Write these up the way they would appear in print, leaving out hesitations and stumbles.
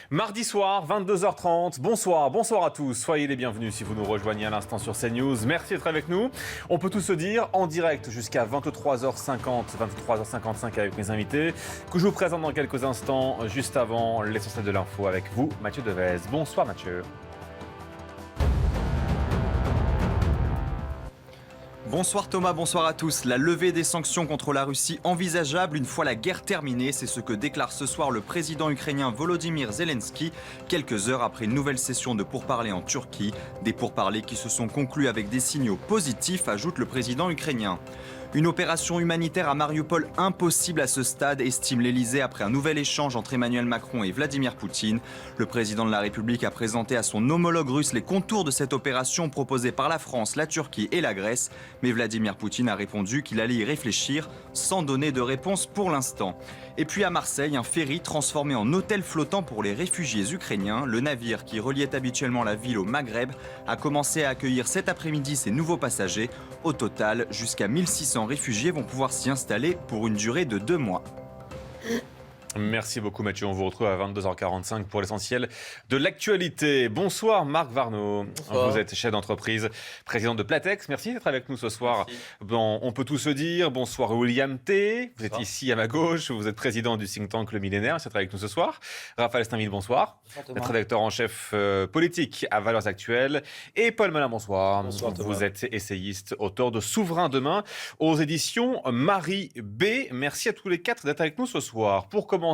Mardi soir, 22h30, bonsoir à tous, soyez les bienvenus si vous nous rejoignez à l'instant sur CNews, merci d'être avec nous. On peut tout se dire en direct jusqu'à 23h50, 23h55 avec mes invités, que je vous présente dans quelques instants, juste avant l'essentiel de l'info avec vous, Mathieu Devez. Bonsoir Mathieu. Bonsoir Thomas, bonsoir à tous. La levée des sanctions contre la Russie envisageable une fois la guerre terminée, c'est ce que déclare ce soir le président ukrainien Volodymyr Zelensky, quelques heures après une nouvelle session de pourparlers en Turquie. Des pourparlers qui se sont conclus avec des signaux positifs, ajoute le président ukrainien. Une opération humanitaire à Mariupol impossible à ce stade, estime l'Elysée après un nouvel échange entre Emmanuel Macron et Vladimir Poutine. Le président de la République a présenté à son homologue russe les contours de cette opération proposée par la France, la Turquie et la Grèce. Mais Vladimir Poutine a répondu qu'il allait y réfléchir sans donner de réponse pour l'instant. Et puis à Marseille, un ferry transformé en hôtel flottant pour les réfugiés ukrainiens. Le navire qui reliait habituellement la ville au Maghreb a commencé à accueillir cet après-midi ses nouveaux passagers. Au total, jusqu'à 1600 réfugiés vont pouvoir s'y installer pour une durée de 2 mois. Merci beaucoup Mathieu, on vous retrouve à 22h45 pour l'essentiel de l'actualité. Bonsoir Marc Varnaud, bonsoir. Vous êtes chef d'entreprise, président de Platex, merci d'être avec nous ce soir. Bon, on peut tout se dire, bonsoir William T, vous êtes ici à ma gauche, vous êtes président du think tank Le Millénaire, merci d'être avec nous ce soir. Raphaël Steinville, bonsoir, notre rédacteur en chef politique à Valeurs Actuelles. Et Paul Malin, bonsoir, vous êtes essayiste, auteur de Souverain demain aux éditions Marie B. Merci à tous les quatre d'être avec nous ce soir. Pour commencer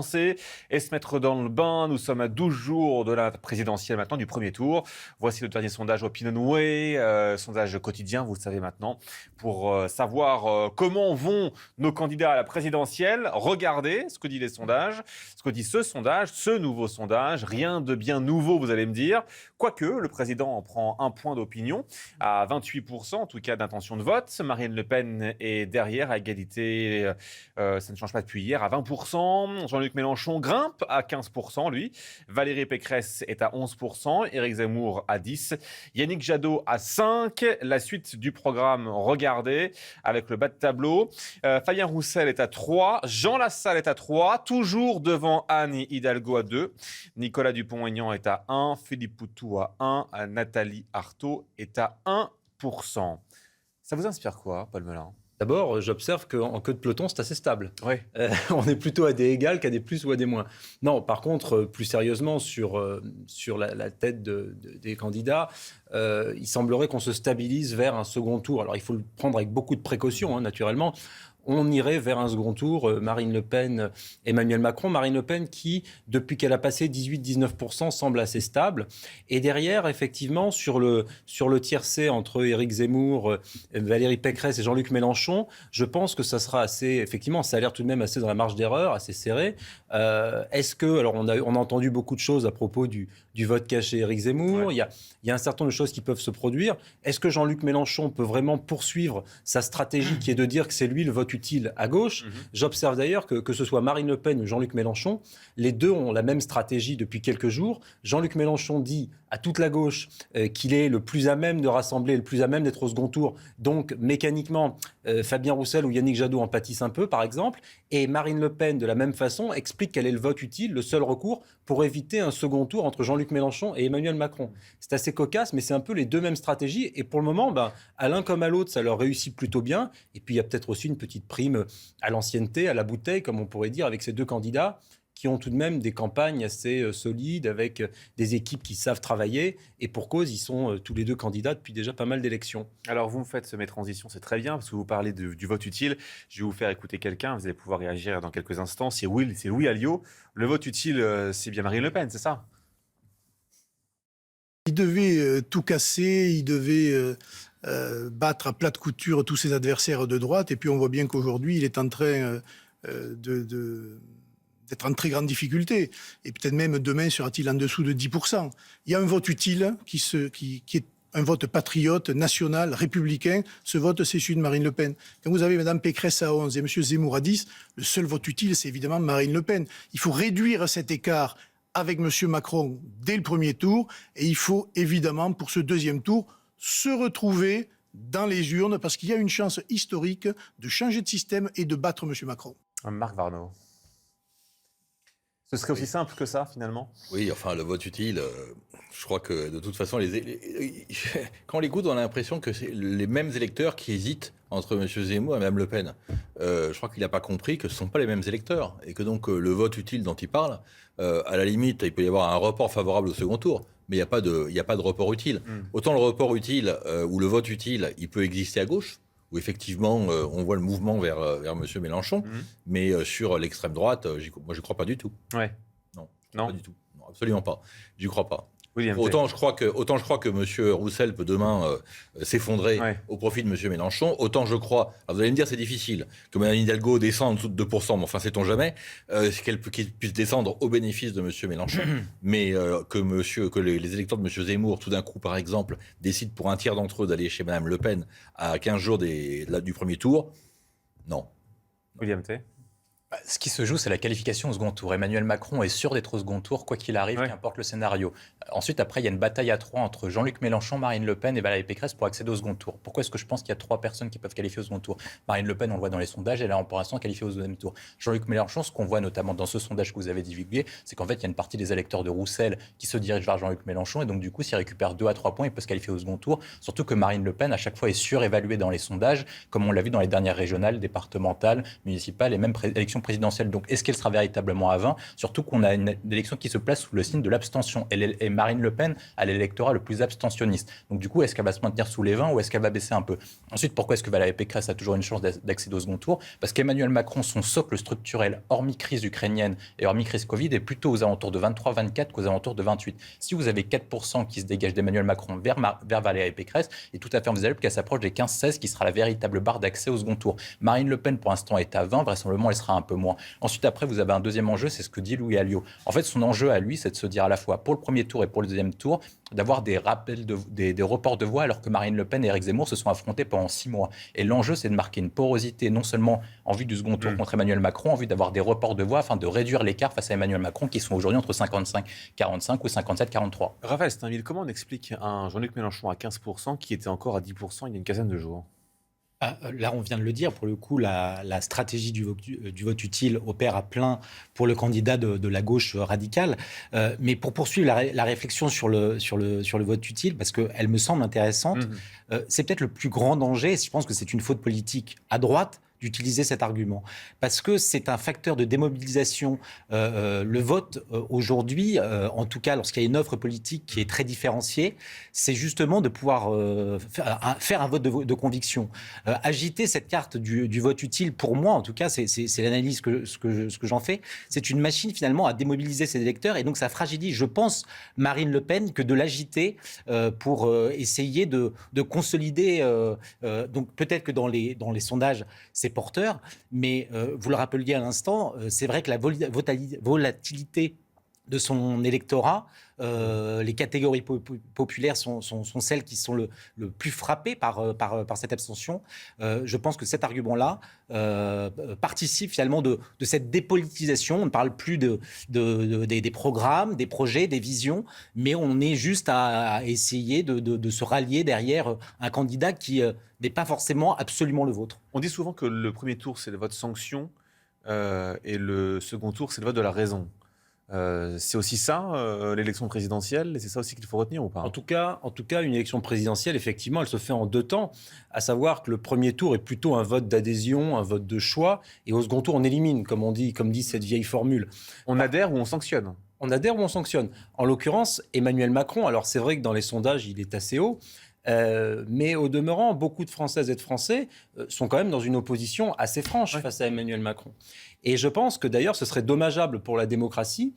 et se mettre dans le bain, nous sommes à 12 jours de la présidentielle maintenant, du premier tour. Voici le dernier sondage OpinionWay, sondage quotidien, vous le savez maintenant, pour savoir comment vont nos candidats à la présidentielle. Regardez ce que dit les sondages, ce que dit ce nouveau sondage. Rien de bien nouveau, vous allez me dire. Quoique, le président en prend un point d'opinion à 28%, en tout cas d'intention de vote. Marine Le Pen est derrière à égalité, ça ne change pas depuis hier, à 20%. Jean-Luc Mélenchon grimpe à 15%, lui. Valérie Pécresse est à 11%. Éric Zemmour à 10%. Yannick Jadot à 5%. La suite du programme, regardez, avec le bas de tableau. Fabien Roussel est à 3%. Jean Lassalle est à 3%. Toujours devant Anne Hidalgo à 2%. Nicolas Dupont-Aignan est à 1%. Philippe Poutou à 1%. Nathalie Arthaud est à 1%. Ça vous inspire quoi, Paul Melun ? D'abord, j'observe qu'en queue de peloton, c'est assez stable. Oui. On est plutôt à des égales qu'à des plus ou à des moins. Non, par contre, plus sérieusement, sur la tête des candidats, il semblerait qu'on se stabilise vers un second tour. Alors, il faut le prendre avec beaucoup de précautions, naturellement. On irait vers un second tour, Marine Le Pen, Emmanuel Macron. Marine Le Pen qui, depuis qu'elle a passé 18-19%, semble assez stable. Et derrière, effectivement, sur le tiercé entre Éric Zemmour, Valérie Pécresse et Jean-Luc Mélenchon, je pense que ça sera assez, effectivement, ça a l'air tout de même assez dans la marge d'erreur, assez serré. Est-ce que, alors on a entendu beaucoup de choses à propos du vote caché Éric Zemmour, ouais. Il y a un certain nombre de choses qui peuvent se produire. Est-ce que Jean-Luc Mélenchon peut vraiment poursuivre sa stratégie qui est de dire que c'est lui le vote utile à gauche? J'observe d'ailleurs que ce soit Marine Le Pen ou Jean-Luc Mélenchon, les deux ont la même stratégie depuis quelques jours. Jean-Luc Mélenchon dit à toute la gauche qu'il est le plus à même de rassembler, le plus à même d'être au second tour. Donc mécaniquement, Fabien Roussel ou Yannick Jadot en pâtissent un peu, par exemple. Et Marine Le Pen, de la même façon, explique quel est le vote utile, le seul recours pour éviter un second tour entre Jean-Luc Mélenchon et Emmanuel Macron. C'est assez cocasse, mais c'est un peu les deux mêmes stratégies. Et pour le moment, à l'un comme à l'autre, ça leur réussit plutôt bien. Et puis il y a peut-être aussi une petite prime à l'ancienneté, à la bouteille, comme on pourrait dire, avec ces deux candidats qui ont tout de même des campagnes assez solides, avec des équipes qui savent travailler. Et pour cause, ils sont tous les deux candidats depuis déjà pas mal d'élections. Alors vous me faites mes transitions, c'est très bien, parce que vous parlez du vote utile. Je vais vous faire écouter quelqu'un, vous allez pouvoir réagir dans quelques instants. C'est Louis Alliot. Le vote utile, c'est bien Marine Le Pen, c'est ça ? Il devait tout casser, il devait battre à plate couture tous ses adversaires de droite. Et puis on voit bien qu'aujourd'hui, il est en train d'être en très grande difficulté. Et peut-être même demain sera-t-il en dessous de 10%. Il y a un vote utile qui est un vote patriote, national, républicain. Ce vote, c'est celui de Marine Le Pen. Quand vous avez Mme Pécresse à 11 et M. Zemmour à 10, le seul vote utile, c'est évidemment Marine Le Pen. Il faut réduire cet écart avec M. Macron dès le premier tour. Et il faut évidemment, pour ce deuxième tour, se retrouver dans les urnes, parce qu'il y a une chance historique de changer de système et de battre M. Macron. Marc Varnaud. Ce serait aussi simple que ça, finalement? Oui, enfin, le vote utile, je crois que de toute façon, quand on l'écoute, on a l'impression que c'est les mêmes électeurs qui hésitent entre M. Zemmour et Mme Le Pen. Je crois qu'il n'a pas compris que ce ne sont pas les mêmes électeurs et que donc le vote utile dont il parle, à la limite, il peut y avoir un report favorable au second tour, mais il n'y a pas de report utile. Autant le report utile ou le vote utile, il peut exister à gauche, où effectivement on voit le mouvement vers M. Mélenchon, mais sur l'extrême droite, moi je ne crois pas du tout. Ouais. Non, pas du tout. Non, absolument pas. J'y crois pas. William Autant je crois que M. Roussel peut demain s'effondrer au profit de M. Mélenchon, autant je crois, alors vous allez me dire c'est difficile, que Mme Hidalgo descende en dessous de 2%, mais enfin sait-on jamais, qu'elle puisse descendre au bénéfice de M. Mélenchon, mais que les électeurs de M. Zemmour, tout d'un coup par exemple, décident pour un tiers d'entre eux d'aller chez Mme Le Pen à 15 jours du premier tour, non. William T. Ce qui se joue, c'est la qualification au second tour. Emmanuel Macron est sûr d'être au second tour, quoi qu'il arrive, qu'importe le scénario. Ensuite, après, il y a une bataille à trois entre Jean-Luc Mélenchon, Marine Le Pen et Valérie Pécresse pour accéder au second tour. Pourquoi est-ce que je pense qu'il y a trois personnes qui peuvent qualifier au second tour? Marine Le Pen, on le voit dans les sondages, elle est pour l'instant qualifiée au deuxième tour. Jean-Luc Mélenchon, ce qu'on voit notamment dans ce sondage que vous avez divulgué, c'est qu'en fait, il y a une partie des électeurs de Roussel qui se dirigent vers Jean-Luc Mélenchon. Et donc, du coup, s'il récupère 2 à 3 points, il peut se qualifier au second tour. Surtout que Marine Le Pen, à chaque fois, est surévaluée dans les sondages, comme on l'a vu dans les dernières régionales, départementales, municipales et même élections présidentielles. Donc, est-ce qu'elle sera véritablement à 20? Surtout qu'on a une élection qui se place sous le signe de l'abstention. Et Marine Le Pen a l'électorat le plus abstentionniste. Donc du coup, est-ce qu'elle va se maintenir sous les 20 ou est-ce qu'elle va baisser un peu? Ensuite, pourquoi est-ce que Valérie Pécresse a toujours une chance d'accéder au second tour? Parce qu'Emmanuel Macron, son socle structurel, hormis crise ukrainienne et hormis crise Covid, est plutôt aux alentours de 23-24 qu'aux alentours de 28. Si vous avez 4% qui se dégagent d'Emmanuel Macron vers Valérie Pécresse, il est tout à fait envisageable qu'elle s'approche des 15-16 qui sera la véritable barre d'accès au second tour. Marine Le Pen, pour l'instant, est à 20, vraisemblablement, elle sera un peu moins. Ensuite, après, vous avez un deuxième enjeu, c'est ce que dit Louis Alliot. En fait, son enjeu à lui, c'est de se dire à la fois pour le premier tour et pour le deuxième tour, d'avoir des rappels, des reports de voix, alors que Marine Le Pen et Éric Zemmour se sont affrontés pendant 6 mois. Et l'enjeu, c'est de marquer une porosité, non seulement en vue du second tour contre Emmanuel Macron, en vue d'avoir des reports de voix, afin de réduire l'écart face à Emmanuel Macron, qui sont aujourd'hui entre 55-45 ou 57-43. Raphaël Steinville, comment on explique un Jean-Luc Mélenchon à 15% qui était encore à 10% il y a une quinzaine de jours? Là, on vient de le dire, pour le coup, la stratégie du vote utile opère à plein pour le candidat de la gauche radicale. Mais pour poursuivre la réflexion sur le vote utile, parce qu'elle me semble intéressante, c'est peut-être le plus grand danger, et je pense que c'est une faute politique à droite, d'utiliser cet argument. Parce que c'est un facteur de démobilisation. Le vote, aujourd'hui, en tout cas lorsqu'il y a une offre politique qui est très différenciée, c'est justement de pouvoir faire un vote de conviction. Agiter cette carte du vote utile, pour moi, en tout cas, c'est l'analyse ce que j'en fais, c'est une machine finalement à démobiliser ses électeurs, et donc ça fragilise, je pense, Marine Le Pen, que de l'agiter pour essayer de consolider. Donc peut-être que dans les sondages, c'est porteur, mais vous le rappeliez à l'instant, c'est vrai que la volatilité de son électorat, les catégories populaires sont celles qui sont le plus frappées par cette abstention. Je pense que cet argument-là participe finalement de cette dépolitisation. On ne parle plus des programmes, des projets, des visions, mais on est juste à essayer de se rallier derrière un candidat qui n'est pas forcément absolument le vôtre. On dit souvent que le premier tour, c'est le vote sanction et le second tour, c'est le vote de la raison. C'est aussi ça, l'élection présidentielle, et c'est ça aussi qu'il faut retenir ou pas? En tout cas, une élection présidentielle, effectivement, elle se fait en 2 temps, à savoir que le premier tour est plutôt un vote d'adhésion, un vote de choix, et au second tour, on élimine, comme dit cette vieille formule. On adhère ou on sanctionne? On adhère ou on sanctionne. En l'occurrence, Emmanuel Macron, alors c'est vrai que dans les sondages, il est assez haut, mais au demeurant, beaucoup de Françaises et de Français sont quand même dans une opposition assez franche face à Emmanuel Macron. Et je pense que d'ailleurs, ce serait dommageable pour la démocratie,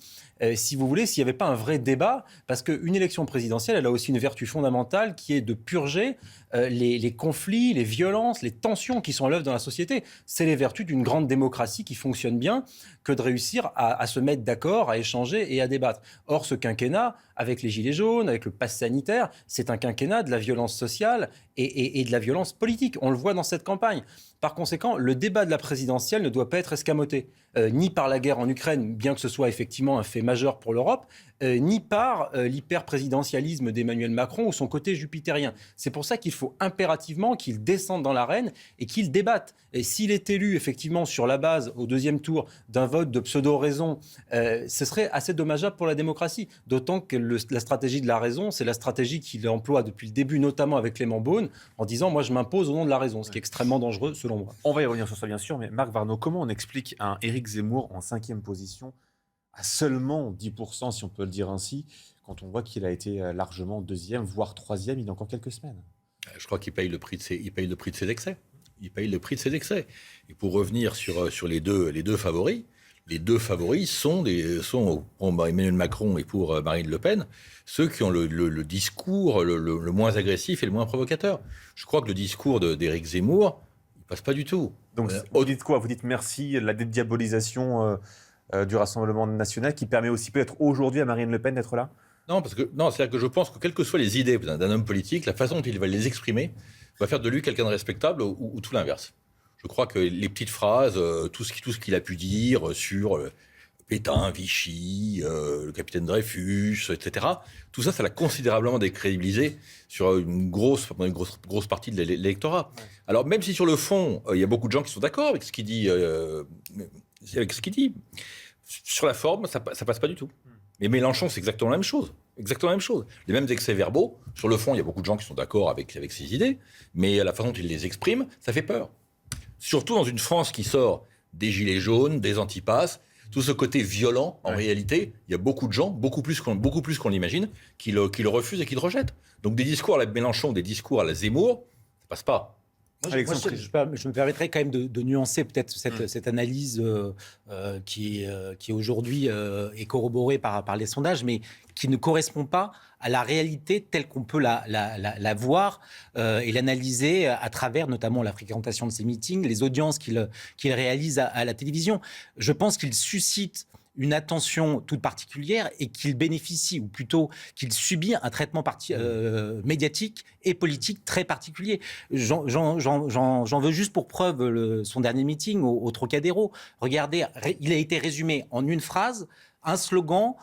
si vous voulez, s'il n'y avait pas un vrai débat, parce qu'une élection présidentielle, elle a aussi une vertu fondamentale qui est de purger les conflits, les violences, les tensions qui sont à l'œuvre dans la société. C'est les vertus d'une grande démocratie qui fonctionne bien que de réussir à se mettre d'accord, à échanger et à débattre. Or, ce quinquennat, avec les gilets jaunes, avec le pass sanitaire, c'est un quinquennat de la violence sociale et de la violence politique. On le voit dans cette campagne. Par conséquent, le débat de la présidentielle ne doit pas être escamoté. ni par la guerre en Ukraine, bien que ce soit effectivement un fait majeur pour l'Europe, ni par l'hyper-présidentialisme d'Emmanuel Macron ou son côté jupitérien. C'est pour ça qu'il faut impérativement qu'il descende dans l'arène et qu'il débatte. Et s'il est élu effectivement sur la base, au deuxième tour, d'un vote de pseudo-raison, ce serait assez dommageable pour la démocratie. D'autant que la stratégie de la raison, c'est la stratégie qu'il emploie depuis le début, notamment avec Clément Beaune, en disant « moi je m'impose au nom de la raison », ce qui est extrêmement dangereux selon moi. On va y revenir sur ça bien sûr, mais Marc Varnaud, comment on explique un Éric Zemmour en 5e position à seulement 10%, si on peut le dire ainsi, quand on voit qu'il a été largement 2e, voire 3e, il y a encore quelques semaines? Je crois qu'il paye le prix de ses excès. Il paye le prix de ses excès. Et pour revenir sur les deux favoris, les deux favoris sont pour Emmanuel Macron et pour Marine Le Pen, ceux qui ont le discours le moins agressif et le moins provocateur. Je crois que le discours d'Éric Zemmour, il passe pas du tout. Donc vous dites quoi? Vous dites merci, la dédiabolisation du Rassemblement national qui permet aussi peut-être aujourd'hui à Marine Le Pen d'être là? Non, c'est-à-dire que je pense que quelles que soient les idées d'un homme politique, la façon dont il va les exprimer va faire de lui quelqu'un de respectable ou tout l'inverse. Je crois que les petites phrases, tout ce qu'il a pu dire sur Pétain, Vichy, le capitaine Dreyfus, etc., tout ça, ça l'a considérablement décrédibilisé sur une grosse partie de l'électorat. Ouais. Alors, même si sur le fond, il y a beaucoup de gens qui sont d'accord avec ce qu'il dit, sur la forme, ça passe pas du tout. Mais Mélenchon, c'est exactement la même chose. Exactement la même chose. Les mêmes excès verbaux. Sur le fond, il y a beaucoup de gens qui sont d'accord avec ses idées, mais la façon dont il les exprime, ça fait peur. Surtout dans une France qui sort des gilets jaunes, des antipasses, tout ce côté violent, en réalité, il y a beaucoup de gens, beaucoup plus qu'on l'imagine, qui le refusent et qui le rejettent. Donc des discours à la Mélenchon, des discours à la Zemmour, ça passe pas. Je me permettrais quand même de nuancer peut-être cette analyse qui aujourd'hui est corroborée par les sondages, mais qui ne correspond pas à la réalité telle qu'on peut la voir et l'analyser à travers notamment la fréquentation de ces meetings, les audiences qu'il réalise à la télévision. Je pense qu'il suscite une attention toute particulière et qu'il bénéficie, ou plutôt qu'il subit un traitement médiatique et politique très particulier. J'en veux juste pour preuve son dernier meeting au Trocadéro. Regardez, il a été résumé en une phrase, un slogan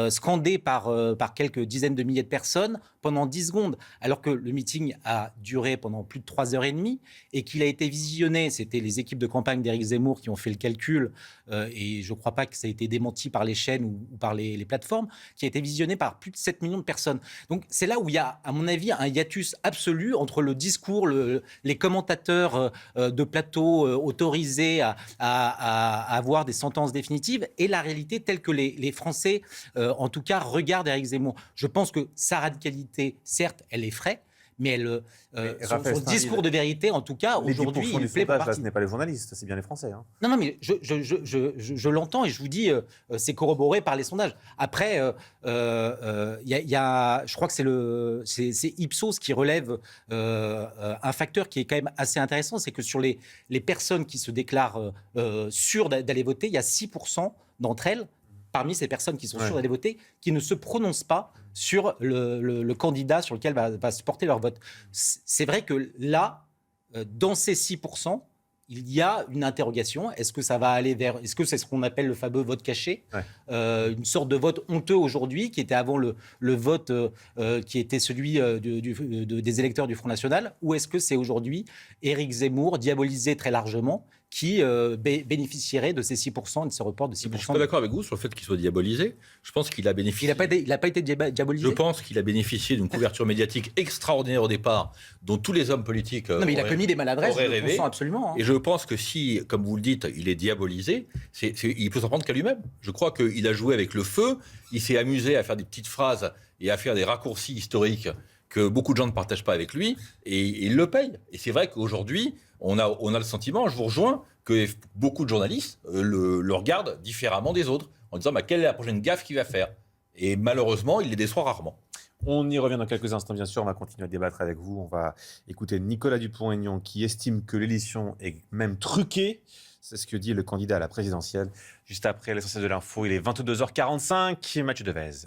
scandé par quelques dizaines de milliers de personnes pendant 10 secondes, alors que le meeting a duré pendant plus de 3h30 et qu'il a été visionné, c'était les équipes de campagne d'Éric Zemmour qui ont fait le calcul, et je ne crois pas que ça a été démenti par les chaînes ou par les plateformes, qui a été visionné par plus de 7 millions de personnes. Donc c'est là où il y a, à mon avis, un hiatus absolu entre le discours, les commentateurs de plateau autorisés à avoir des sentences définitives et la réalité telle que les Français, en tout cas, regardent Éric Zemmour. Je pense que sa radicalité, certes, elle effraie, mais son discours de vérité, en tout cas, aujourd'hui, il plaît pour partie. Ce n'est pas les journalistes, c'est bien les Français. Hein. Non, mais je l'entends et je vous dis, c'est corroboré par les sondages. Après, je crois que c'est Ipsos qui relève un facteur qui est quand même assez intéressant, c'est que sur les personnes qui se déclarent sûres d'aller voter, il y a 6% d'entre elles, parmi ces personnes qui sont sûres d'aller voter, qui ne se prononcent pas sur le candidat sur lequel va se porter leur vote. C'est vrai que là, dans ces 6%, il y a une interrogation. Est-ce que ça va aller vers... Est-ce que c'est ce qu'on appelle le fameux vote caché, une sorte de vote honteux aujourd'hui, qui était avant le vote qui était celui des électeurs du Front National, ou est-ce que c'est aujourd'hui Éric Zemmour, diabolisé très largement, qui bénéficierait de ces 6% et de ce report de 6%. Je suis pas d'accord avec vous sur le fait qu'il soit diabolisé. Je pense qu'il a bénéficié... Il n'a pas été diabolisé. Je pense qu'il a bénéficié d'une couverture médiatique extraordinaire au départ, dont tous les hommes politiques non, mais il a commis des maladresses, je le sens absolument. Hein. Et je pense que si, comme vous le dites, il est diabolisé, il peut s'en prendre qu'à lui-même. Je crois qu'il a joué avec le feu, il s'est amusé à faire des petites phrases et à faire des raccourcis historiques que beaucoup de gens ne partagent pas avec lui, et il le paye. Et c'est vrai qu'aujourd'hui, on a le sentiment, je vous rejoins, que beaucoup de journalistes le regardent différemment des autres, en disant quelle est la prochaine gaffe qu'il va faire. Et malheureusement, il les déçoit rarement. On y revient dans quelques instants, bien sûr. On va continuer à débattre avec vous. On va écouter Nicolas Dupont-Aignan qui estime que l'élection est même truquée. C'est ce que dit le candidat à la présidentielle. Juste après l'essentiel de l'info, il est 22h45. Mathieu Devez.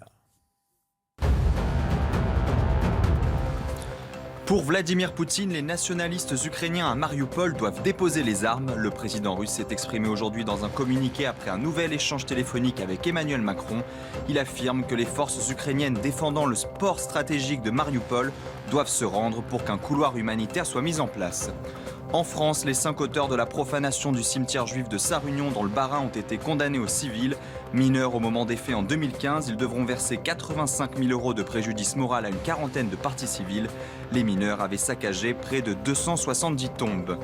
Pour Vladimir Poutine, les nationalistes ukrainiens à Mariupol doivent déposer les armes. Le président russe s'est exprimé aujourd'hui dans un communiqué après un nouvel échange téléphonique avec Emmanuel Macron. Il affirme que les forces ukrainiennes défendant le port stratégique de Mariupol doivent se rendre pour qu'un couloir humanitaire soit mis en place. En France, les 5 auteurs de la profanation du cimetière juif de Sarre-Union dans le Bas-Rhin ont été condamnés au civil. Mineurs au moment des faits en 2015, ils devront verser 85 000 € de préjudice moral à une quarantaine de parties civiles. Les mineurs avaient saccagé près de 270 tombes.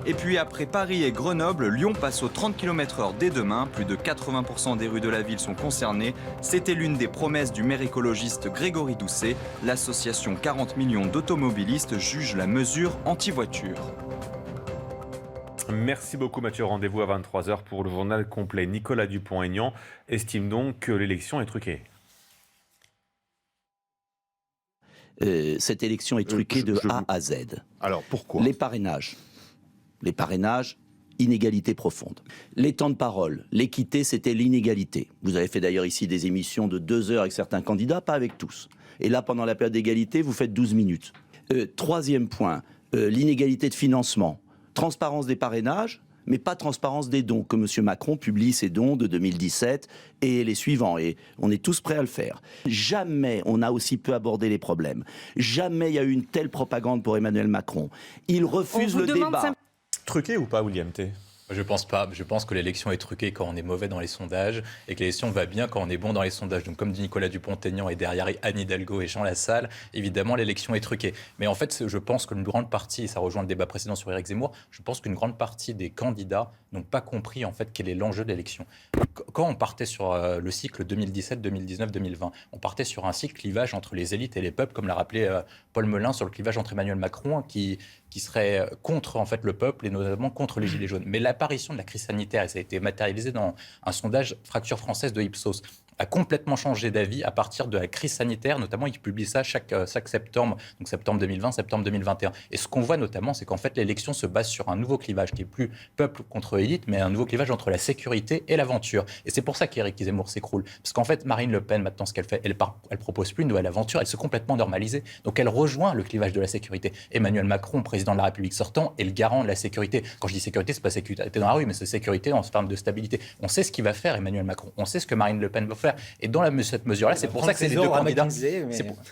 Et puis après Paris et Grenoble, Lyon passe aux 30 km/h dès demain. Plus de 80% des rues de la ville sont concernées. C'était l'une des promesses du maire écologiste Grégory Doucet. L'association 40 millions d'automobilistes juge la mesure anti-voiture. Merci beaucoup Mathieu. Rendez-vous à 23h pour le journal complet. Nicolas Dupont-Aignan estime donc que l'élection est truquée. Cette élection est truquée de A à Z. Alors pourquoi ? Les parrainages, inégalité profonde. Les temps de parole, l'équité, c'était l'inégalité. Vous avez fait d'ailleurs ici des émissions de 2 heures avec certains candidats, pas avec tous. Et là, pendant la période d'égalité, vous faites 12 minutes. Troisième point, l'inégalité de financement. Transparence des parrainages, mais pas transparence des dons, que M. Macron publie ses dons de 2017 et les suivants, et on est tous prêts à le faire. Jamais on a aussi peu abordé les problèmes. Jamais il y a eu une telle propagande pour Emmanuel Macron. Il refuse le débat. Truqué ou pas, William T ? Je pense pas. Je pense que l'élection est truquée quand on est mauvais dans les sondages et que l'élection va bien quand on est bon dans les sondages. Donc, comme dit Nicolas Dupont-Aignan et derrière Anne Hidalgo et Jean Lassalle, évidemment, l'élection est truquée. Mais en fait, je pense qu'une grande partie, et ça rejoint le débat précédent sur Éric Zemmour, je pense qu'une grande partie des candidats n'ont pas compris en fait quel est l'enjeu de l'élection. Quand on partait sur le cycle 2017, 2019, 2020, on partait sur un cycle clivage entre les élites et les peuples, comme l'a rappelé Paul Melun sur le clivage entre Emmanuel Macron, qui serait contre en fait le peuple et notamment contre les Gilets jaunes. Mais l'apparition de la crise sanitaire, et ça a été matérialisé dans un sondage Fracture française de Ipsos, a complètement changé d'avis à partir de la crise sanitaire. Notamment, il publie ça chaque septembre, donc septembre 2020, septembre 2021. Et ce qu'on voit notamment, c'est qu'en fait, l'élection se base sur un nouveau clivage qui est plus peuple contre élite, mais un nouveau clivage entre la sécurité et l'aventure. Et c'est pour ça qu'Éric Zemmour s'écroule. Parce qu'en fait, Marine Le Pen, maintenant, ce qu'elle fait, elle propose plus une nouvelle aventure, elle s'est complètement normalisée. Donc, elle rejoint le clivage de la sécurité. Emmanuel Macron, président de la République sortant, est le garant de la sécurité. Quand je dis sécurité, c'est pas sécurité dans la rue, mais c'est sécurité en termes de stabilité. On sait ce qu'il va faire, Emmanuel Macron. On sait ce que Marine Le Pen va faire. Et dans cette mesure-là, c'est pour ça que c'est les deux candidats.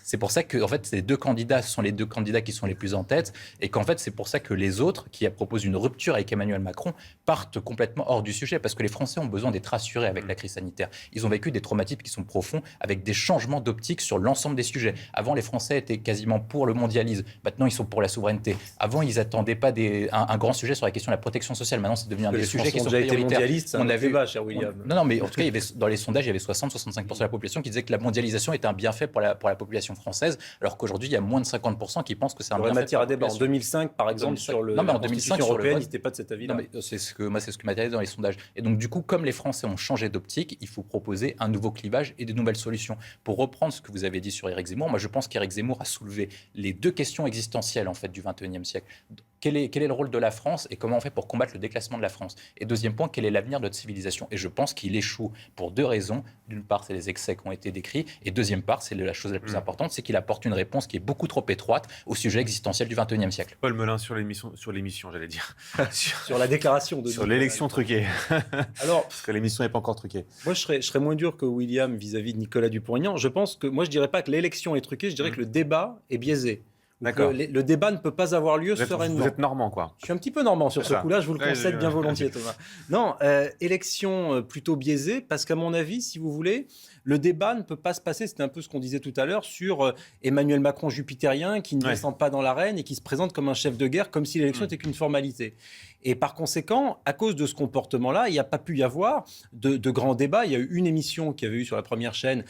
C'est pour ça que en fait, ces deux candidats sont les deux candidats qui sont les plus en tête, et qu'en fait, c'est pour ça que les autres, qui proposent une rupture avec Emmanuel Macron, partent complètement hors du sujet, parce que les Français ont besoin d'être rassurés avec la crise sanitaire. Ils ont vécu des traumatismes qui sont profonds, avec des changements d'optique sur l'ensemble des sujets. Avant, les Français étaient quasiment pour le mondialisme. Maintenant, ils sont pour la souveraineté. Avant, ils n'attendaient pas un grand sujet sur la question de la protection sociale. Maintenant, c'est devenu un des sujets qui sont prioritaires. On avait débat, cher William. Non, mais en tout cas, dans les sondages, il y avait 60-65% de la population qui disait que la mondialisation était un bienfait pour la population française, alors qu'aujourd'hui, il y a moins de 50% qui pensent que c'est un bienfait. Matière à débat. En 2005, par exemple, sur le. Non, mais en 2005, européenne, ils n'étaient pas de cet avis-là. Non, mais c'est ce que matérialise dans les sondages. Et donc, du coup, comme les Français ont changé d'optique, il faut proposer un nouveau clivage et de nouvelles solutions. Pour reprendre ce que vous avez dit sur Éric Zemmour, moi, je pense qu'Éric Zemmour a soulevé les deux questions existentielles, en fait, du XXIe siècle. Quel est le rôle de la France et comment on fait pour combattre le déclassement de la France? Et deuxième point, quel est l'avenir de notre civilisation? Et je pense qu'il échoue pour deux raisons. D'une part, c'est les excès qui ont été décrits. Et deuxième part, c'est la chose la plus importante, c'est qu'il apporte une réponse qui est beaucoup trop étroite au sujet existentiel du XXIe siècle. Paul Melun sur l'émission, j'allais dire. sur la déclaration de. Sur l'élection truquée. Alors, parce que l'émission n'est pas encore truquée. Moi, je serais moins dur que William vis-à-vis de Nicolas Dupont-Aignan. Je pense que moi, je dirais pas que l'élection est truquée. Je dirais que le débat est biaisé. D'accord. Le débat ne peut pas avoir lieu sereinement. Vous êtes normand, quoi. Je suis un petit peu normand sur ce coup-là, je vous le concède bien volontiers, Thomas. Non, élection plutôt biaisée, parce qu'à mon avis, si vous voulez, le débat ne peut pas se passer, c'était un peu ce qu'on disait tout à l'heure, sur Emmanuel Macron jupitérien qui ne descend pas dans l'arène et qui se présente comme un chef de guerre, comme si l'élection n'était qu'une formalité. Et par conséquent, à cause de ce comportement-là, il n'y a pas pu y avoir de grands débats. Il y a eu une émission qu'il y avait eu sur la première chaîne,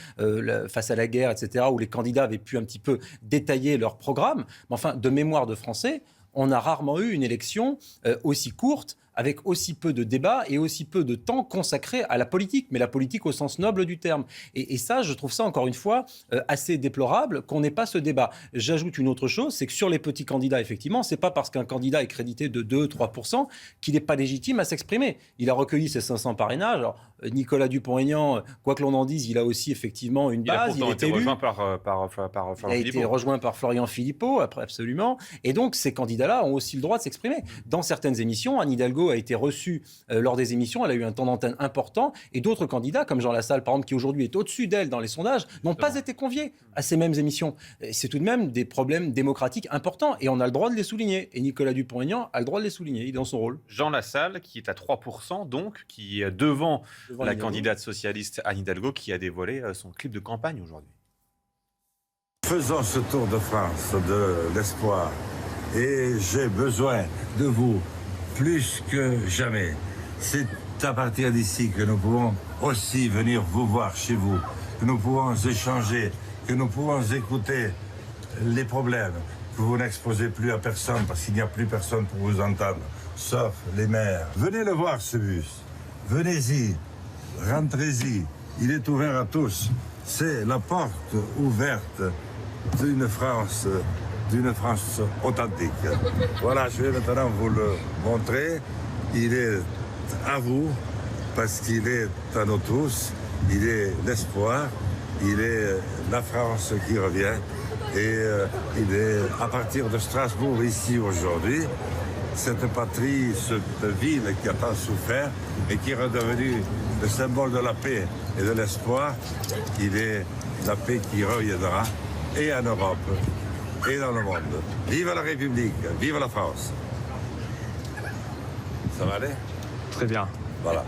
Face à la guerre, etc., où les candidats avaient pu un petit peu détailler leur programme. Mais enfin, de mémoire de Français, on a rarement eu une élection aussi courte, avec aussi peu de débats et aussi peu de temps consacré à la politique, mais la politique au sens noble du terme. Et ça, je trouve ça, encore une fois, assez déplorable qu'on n'ait pas ce débat. J'ajoute une autre chose, c'est que sur les petits candidats, effectivement, c'est pas parce qu'un candidat est crédité de 2-3% qu'il n'est pas légitime à s'exprimer. Il a recueilli ses 500 parrainages. Alors, Nicolas Dupont-Aignan, quoi que l'on en dise, il a aussi effectivement une base. Il a été rejoint par Florian Il a été rejoint par Florian Philippot, après, absolument. Et donc, ces candidats-là ont aussi le droit de s'exprimer. Dans certaines émissions, Anne Hidalgo a été reçue lors des émissions, elle a eu un temps d'antenne important, et d'autres candidats, comme Jean Lassalle, par exemple, qui aujourd'hui est au-dessus d'elle dans les sondages, n'ont pas été conviés à ces mêmes émissions. Et c'est tout de même des problèmes démocratiques importants, et on a le droit de les souligner. Et Nicolas Dupont-Aignan a le droit de les souligner, il est dans son rôle. Jean Lassalle, qui est à 3%, donc, qui est devant la candidate socialiste Anne Hidalgo, qui a dévoilé son clip de campagne aujourd'hui. Faisons ce tour de France de l'espoir et j'ai besoin de vous plus que jamais. C'est à partir d'ici que nous pouvons aussi venir vous voir chez vous, que nous pouvons échanger, que nous pouvons écouter les problèmes que vous n'exposez plus à personne parce qu'il n'y a plus personne pour vous entendre, sauf les maires. Venez le voir ce bus, venez-y, rentrez-y, il est ouvert à tous. C'est la porte ouverte d'une France authentique. Voilà, je vais maintenant vous le montrer. Il est à vous parce qu'il est à nous tous. Il est l'espoir. Il est la France qui revient. Et il est à partir de Strasbourg ici aujourd'hui. Cette patrie, cette ville qui a tant souffert et qui est redevenue le symbole de la paix et de l'espoir, il est la paix qui reviendra et en Europe et dans le monde. Vive la République, vive la France. Ça va aller ? Très bien. Voilà.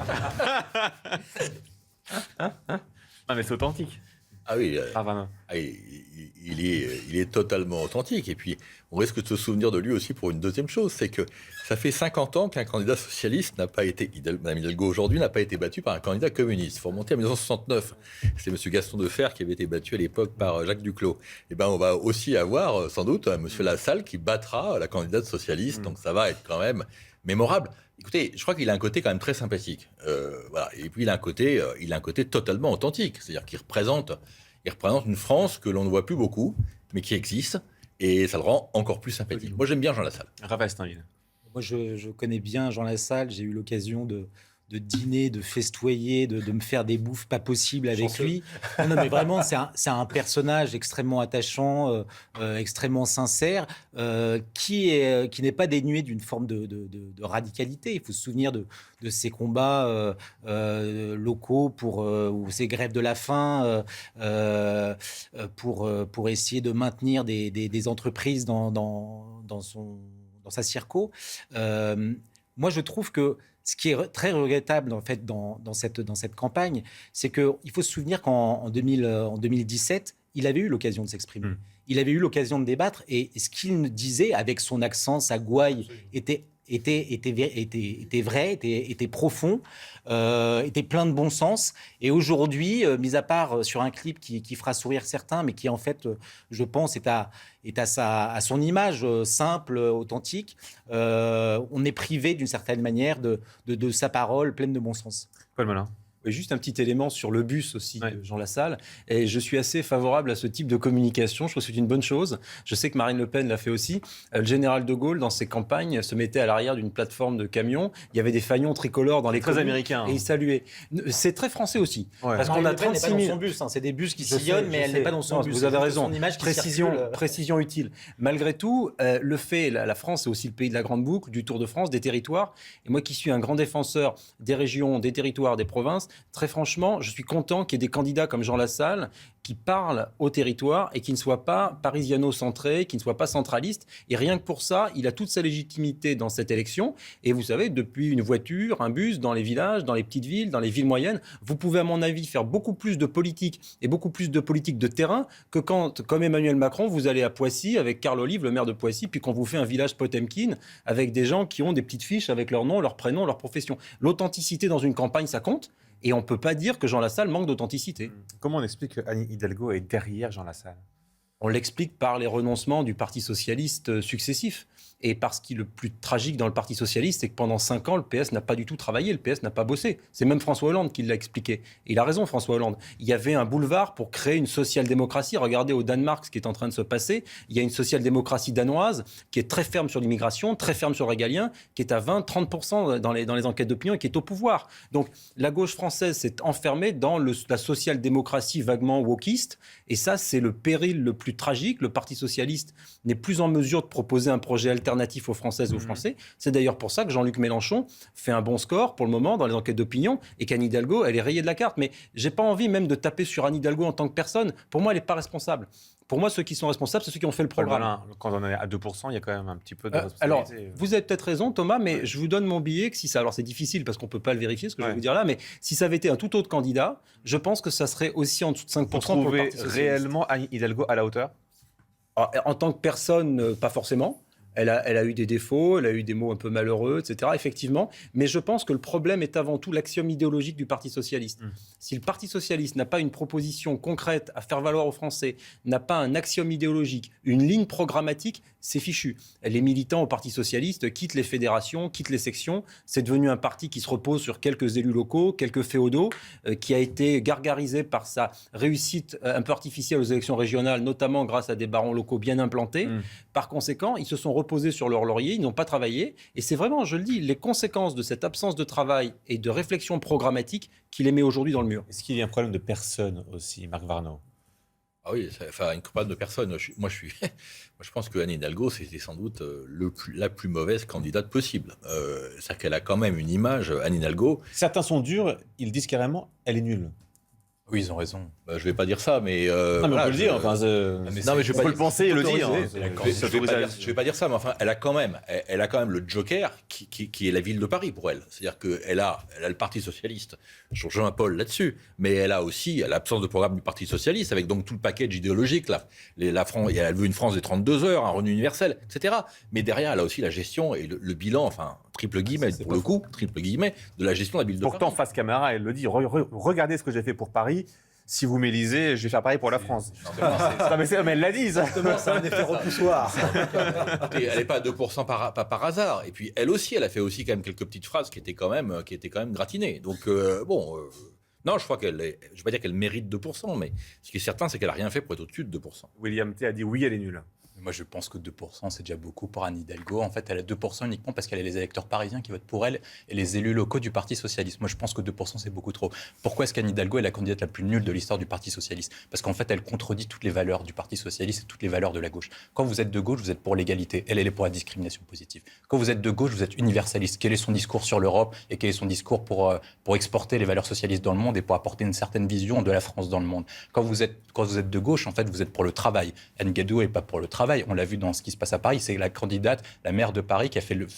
Ah mais c'est authentique. Ah oui, Vraiment. il est totalement authentique. Et puis, on risque de se souvenir de lui aussi pour une deuxième chose, c'est que ça fait 50 ans qu'un candidat socialiste n'a pas été, Mme Hidalgo aujourd'hui, n'a pas été battu par un candidat communiste. Il faut remonter à 1969. C'est M. Gaston Defferre qui avait été battu à l'époque par Jacques Duclos. Et ben, on va aussi avoir, sans doute, M. Lassalle qui battra la candidate socialiste. Donc, ça va être quand même mémorable. Écoutez, je crois qu'il a un côté quand même très sympathique. Voilà. Et puis, il a un côté totalement authentique. C'est-à-dire qu'il représente une France que l'on ne voit plus beaucoup, mais qui existe. Et ça le rend encore plus sympathique. Moi, j'aime bien Jean Lassalle. Raphaël Steinville. Moi, je connais bien Jean Lassalle. J'ai eu l'occasion de dîner, de festoyer, de me faire des bouffes pas possibles avec lui. Non, mais vraiment, c'est un personnage extrêmement attachant, extrêmement sincère, qui n'est pas dénué d'une forme de radicalité. Il faut se souvenir de ses combats locaux ou ses grèves de la faim pour essayer de maintenir des entreprises dans sa circo. Moi, je trouve que ce qui est très regrettable en fait dans cette campagne, c'est qu'il faut se souvenir qu'en 2017, il avait eu l'occasion de s'exprimer. Il avait eu l'occasion de débattre et ce qu'il disait avec son accent, sa gouaille, était vrai, était profond, était plein de bon sens. Et aujourd'hui, mis à part sur un clip qui fera sourire certains, mais qui en fait, je pense, est à son image simple, authentique, on est privé d'une certaine manière de sa parole pleine de bon sens. Paul Melun. Oui, juste un petit élément sur le bus aussi de Jean Lassalle. Et je suis assez favorable à ce type de communication. Je trouve que c'est une bonne chose. Je sais que Marine Le Pen l'a fait aussi. Le général de Gaulle, dans ses campagnes, se mettait à l'arrière d'une plateforme de camion. Il y avait des faillons tricolores dans les très américain. Et il saluait. C'est très français aussi. Ouais. Parce qu'on a 36 000... dans son bus. C'est des bus qui sillonnent, mais elle n'est pas dans son bus. Vous avez raison. Son image précision utile. Malgré tout, le fait, la France, c'est aussi le pays de la grande boucle, du Tour de France, des territoires. Et moi qui suis un grand défenseur des régions, des territoires, des provinces, très franchement, je suis content qu'il y ait des candidats comme Jean Lassalle qui parlent au territoire et qui ne soient pas parisiano-centrés, qui ne soient pas centralistes. Et rien que pour ça, il a toute sa légitimité dans cette élection. Et vous savez, depuis une voiture, un bus, dans les villages, dans les petites villes, dans les villes moyennes, vous pouvez, à mon avis, faire beaucoup plus de politique et beaucoup plus de politique de terrain que quand, comme Emmanuel Macron, vous allez à Poissy avec Carl Olive, le maire de Poissy, puis qu'on vous fait un village Potemkin avec des gens qui ont des petites fiches avec leur nom, leur prénom, leur profession. L'authenticité dans une campagne, ça compte. Et on ne peut pas dire que Jean Lassalle manque d'authenticité. Comment on explique que Anne Hidalgo est derrière Jean Lassalle ? On l'explique par les renoncements du Parti socialiste successifs. Et parce que le plus tragique dans le Parti socialiste, c'est que pendant 5 ans, le PS n'a pas du tout travaillé, le PS n'a pas bossé. C'est même François Hollande qui l'a expliqué. Et il a raison, François Hollande. Il y avait un boulevard pour créer une social-démocratie. Regardez au Danemark ce qui est en train de se passer. Il y a une social-démocratie danoise qui est très ferme sur l'immigration, très ferme sur le régalien, qui est à 20-30% dans les enquêtes d'opinion et qui est au pouvoir. Donc la gauche française s'est enfermée dans la social-démocratie vaguement wokiste. Et ça, c'est le péril le plus tragique. Le Parti socialiste n'est plus en mesure de proposer un projet alternatif aux Françaises et aux Français. C'est d'ailleurs pour ça que Jean-Luc Mélenchon fait un bon score pour le moment dans les enquêtes d'opinion et qu'Anne Hidalgo, elle est rayée de la carte. Mais j'ai pas envie même de taper sur Anne Hidalgo en tant que personne. Pour moi, elle n'est pas responsable. Pour moi, ceux qui sont responsables, c'est ceux qui ont fait le programme. Quand on est à 2%, il y a quand même un petit peu de responsabilité. Alors, vous avez peut-être raison, Thomas, mais je vous donne mon billet que si ça... Alors, c'est difficile parce qu'on ne peut pas le vérifier, ce que je vais vous dire là, mais si ça avait été un tout autre candidat, je pense que ça serait aussi en dessous de 5% vous pour le trouvez Parti socialiste. réellement Anne Hidalgo à la hauteur? Alors, en tant que personne, pas forcément. Elle a eu des défauts, elle a eu des mots un peu malheureux, etc., effectivement. Mais je pense que le problème est avant tout l'axiome idéologique du Parti socialiste. Si le Parti socialiste n'a pas une proposition concrète à faire valoir aux Français, n'a pas un axiome idéologique, une ligne programmatique, c'est fichu. Les militants au Parti socialiste quittent les fédérations, quittent les sections. C'est devenu un parti qui se repose sur quelques élus locaux, quelques féodaux, qui a été gargarisé par sa réussite un peu artificielle aux élections régionales, notamment grâce à des barons locaux bien implantés. Par conséquent, ils se sont reposés sur leur laurier, ils n'ont pas travaillé. Et c'est vraiment, je le dis, les conséquences de cette absence de travail et de réflexion programmatique qui les met aujourd'hui dans le mur. Est-ce qu'il y a un problème de personne aussi, Marc Varno? Ah oui, une campagne de personne. Moi, je pense que Anne Hidalgo, c'était sans doute la plus mauvaise candidate possible. C'est-à-dire qu'elle a quand même une image, Anne Hidalgo. Certains sont durs, ils disent carrément, elle est nulle. Oui, ils ont raison. Je ne vais pas dire ça, mais... non, mais on peut le dire. Enfin, non, mais je vais on peut le penser et le dire. Je ne vais pas dire ça, mais enfin, elle a quand même le joker qui est la ville de Paris pour elle. C'est-à-dire qu'elle a le Parti socialiste, je rejoins Paul là-dessus, mais elle a aussi l'absence de programme du Parti socialiste, avec donc tout le package idéologique. La France, elle veut une France des 32 heures, un revenu universel, etc. Mais derrière, elle a aussi la gestion et le bilan, enfin, triple guillemets, pour le coup, triple guillemets, de la gestion de la ville de Paris. Pourtant, face caméra, elle le dit, regardez ce que j'ai fait pour Paris. Si vous m'élisez, je vais faire pareil pour la France. Mais elle l'a dit, ça. C'est un effet repoussoir. Elle n'est pas à 2% par hasard. Et puis, elle aussi, elle a fait aussi quand même quelques petites phrases qui étaient quand même gratinées. Donc, non, je crois je ne vais pas dire qu'elle mérite 2%, mais ce qui est certain, c'est qu'elle n'a rien fait pour être au-dessus de 2%. William T a dit oui, elle est nulle. Moi, je pense que 2%, c'est déjà beaucoup pour Anne Hidalgo. En fait, elle a 2% uniquement parce qu'elle a les électeurs parisiens qui votent pour elle et les élus locaux du Parti socialiste. Moi, je pense que 2%, c'est beaucoup trop. Pourquoi est-ce qu'Anne Hidalgo est la candidate la plus nulle de l'histoire du Parti socialiste? Parce qu'en fait, elle contredit toutes les valeurs du Parti socialiste et toutes les valeurs de la gauche. Quand vous êtes de gauche, vous êtes pour l'égalité. Elle est pour la discrimination positive. Quand vous êtes de gauche, vous êtes universaliste. Quel est son discours sur l'Europe et quel est son discours pour exporter les valeurs socialistes dans le monde et pour apporter une certaine vision de la France dans le monde? Quand vous êtes de gauche, en fait, vous êtes pour le travail. Anne Hidalgo n'est pas pour le travail. On l'a vu dans ce qui se passe à Paris, c'est la candidate, la maire de Paris, qui a fait le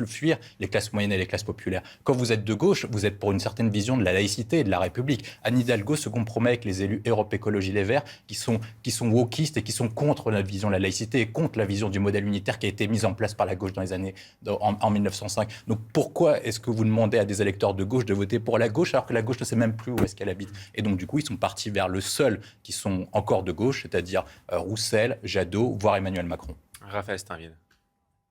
fuir les classes moyennes et les classes populaires. Quand vous êtes de gauche, vous êtes pour une certaine vision de la laïcité et de la République. Anne Hidalgo se compromet avec les élus Europe Écologie Les Verts, qui sont wokistes et qui sont contre la vision de la laïcité et contre la vision du modèle unitaire qui a été mise en place par la gauche dans les années en 1905. Donc pourquoi est-ce que vous demandez à des électeurs de gauche de voter pour la gauche alors que la gauche ne sait même plus où est-ce qu'elle habite? Et donc du coup, ils sont partis vers le seul qui sont encore de gauche, c'est-à-dire Roussel, Jadot, voire Emmanuel Macron. Raphaël Steinville.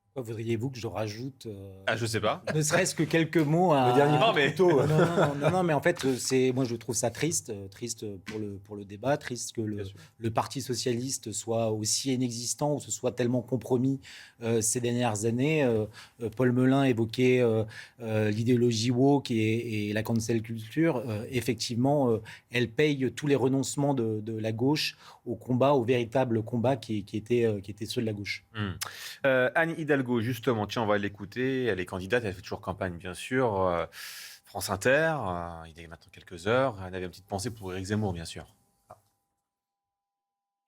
Pourquoi voudriez-vous que je rajoute je sais pas. Ne serait-ce que quelques mots à... Le dernier plutôt. Non, mais en fait, moi je trouve ça triste pour le débat, triste que le Parti socialiste soit aussi inexistant ou se soit tellement compromis ces dernières années. Paul Melun évoquait l'idéologie woke et la cancel culture. Effectivement, elle paye tous les renoncements de la gauche au véritable combat qui était ceux de la gauche. Anne Hidalgo, justement, tiens, on va l'écouter. Elle est candidate, elle fait toujours campagne, bien sûr. France Inter, il y a maintenant quelques heures. Elle avait une petite pensée pour Éric Zemmour, bien sûr.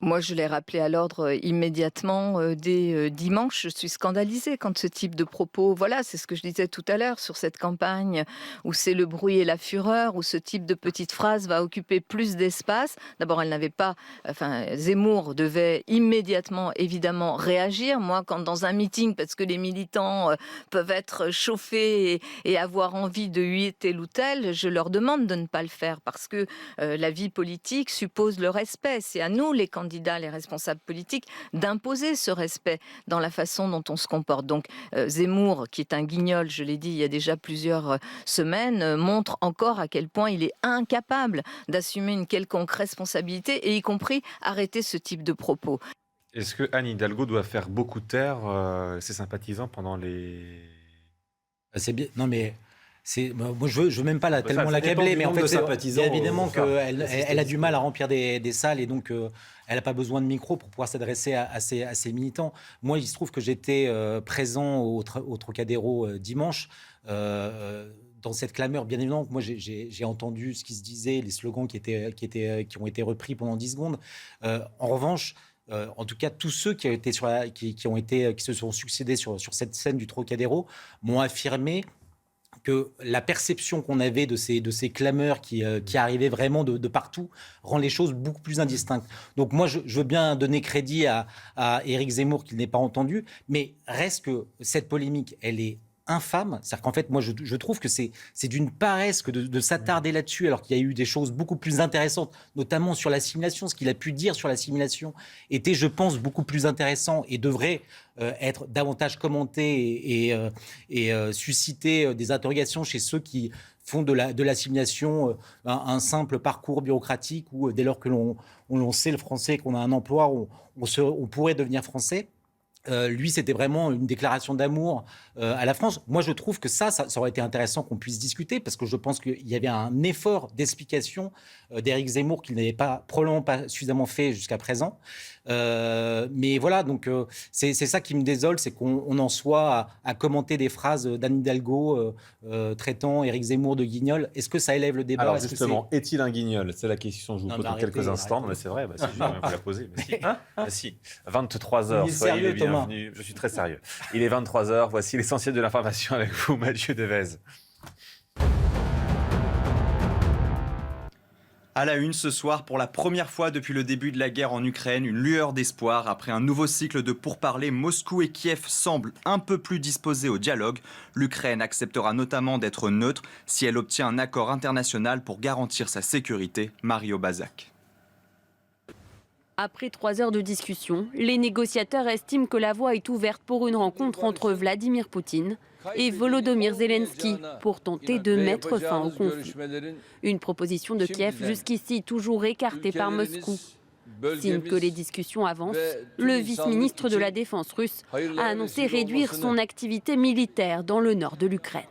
Moi, je l'ai rappelé à l'ordre immédiatement dès dimanche. Je suis scandalisée quand ce type de propos, voilà, c'est ce que je disais tout à l'heure sur cette campagne où c'est le bruit et la fureur, où ce type de petite phrase va occuper plus d'espace. D'abord, elle n'avait pas, Zemmour devait immédiatement, évidemment, réagir. Moi, quand dans un meeting, parce que les militants peuvent être chauffés et avoir envie de huer tel ou tel, je leur demande de ne pas le faire parce que la vie politique suppose le respect. C'est à nous, les candidats, candidats, les responsables politiques, d'imposer ce respect dans la façon dont on se comporte. Donc Zemmour, qui est un guignol, je l'ai dit il y a déjà plusieurs semaines, montre encore à quel point il est incapable d'assumer une quelconque responsabilité et y compris arrêter ce type de propos. Est-ce que Anne Hidalgo doit faire beaucoup taire ses sympathisants pendant les... C'est bien. Non, mais moi, je veux même pas tellement ça l'accabler, mais en fait, sympathisants, évidemment qu'elle a du mal à remplir des salles et donc elle n'a pas besoin de micro pour pouvoir s'adresser à ses militants. Moi, il se trouve que j'étais présent au Trocadéro dimanche. Dans cette clameur, bien évidemment, moi j'ai entendu ce qui se disait, les slogans qui ont été repris pendant 10 secondes. En revanche, en tout cas, tous ceux qui se sont succédés sur cette scène du Trocadéro m'ont affirmé que la perception qu'on avait de ces clameurs qui arrivaient vraiment de partout rend les choses beaucoup plus indistinctes. Donc moi, je veux bien donner crédit à Éric Zemmour qu'il n'ait pas entendu, mais reste que cette polémique, elle est infâme. C'est-à-dire qu'en fait, moi, je trouve que c'est d'une paresse que de s'attarder là-dessus, alors qu'il y a eu des choses beaucoup plus intéressantes, notamment sur l'assimilation. Ce qu'il a pu dire sur l'assimilation était, je pense, beaucoup plus intéressant et devrait être davantage commenté et susciter des interrogations chez ceux qui font de l'assimilation un simple parcours bureaucratique où, dès lors que l'on sait le français, qu'on a un emploi, on pourrait devenir français. Lui, c'était vraiment une déclaration d'amour à la France. Moi, je trouve que ça aurait été intéressant qu'on puisse discuter, parce que je pense qu'il y avait un effort d'explication d'Éric Zemmour qu'il n'avait probablement pas suffisamment fait jusqu'à présent. Mais voilà, donc c'est ça qui me désole, c'est qu'on en soit à commenter des phrases d'Anne Hidalgo traitant Éric Zemmour de guignol. Est-ce que ça élève le débat? Alors justement, est-il un guignol? C'est la question que je vous pose dans quelques instants. Mais c'est vrai, si je viens vous la poser. Si. 23h, soyez les bienvenus. Je suis très sérieux. Il est 23h, voici l'essentiel de l'information avec vous, Mathieu Devez. À la une ce soir, pour la première fois depuis le début de la guerre en Ukraine, une lueur d'espoir. Après un nouveau cycle de pourparlers, Moscou et Kiev semblent un peu plus disposés au dialogue. L'Ukraine acceptera notamment d'être neutre si elle obtient un accord international pour garantir sa sécurité. Mario Bazac. Après 3 heures de discussion, les négociateurs estiment que la voie est ouverte pour une rencontre entre Vladimir Poutine et Volodymyr Zelensky pour tenter de mettre fin au conflit. Une proposition de Kiev jusqu'ici toujours écartée par Moscou. Signe que les discussions avancent, le vice-ministre de la Défense russe a annoncé réduire son activité militaire dans le nord de l'Ukraine.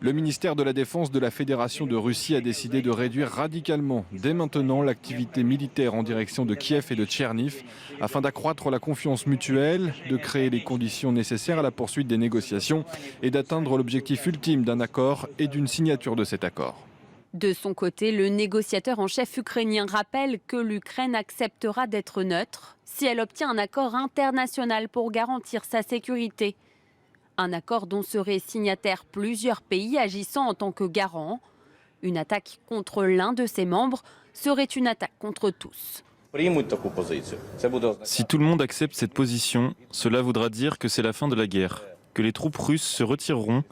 Le ministère de la Défense de la Fédération de Russie a décidé de réduire radicalement, dès maintenant, l'activité militaire en direction de Kiev et de Tcherniv, afin d'accroître la confiance mutuelle, de créer les conditions nécessaires à la poursuite des négociations et d'atteindre l'objectif ultime d'un accord et d'une signature de cet accord. De son côté, le négociateur en chef ukrainien rappelle que l'Ukraine acceptera d'être neutre si elle obtient un accord international pour garantir sa sécurité. Un accord dont seraient signataires plusieurs pays agissant en tant que garants. Une attaque contre l'un de ses membres serait une attaque contre tous. Si tout le monde accepte cette position, cela voudra dire que c'est la fin de la guerre, que les troupes russes se retireront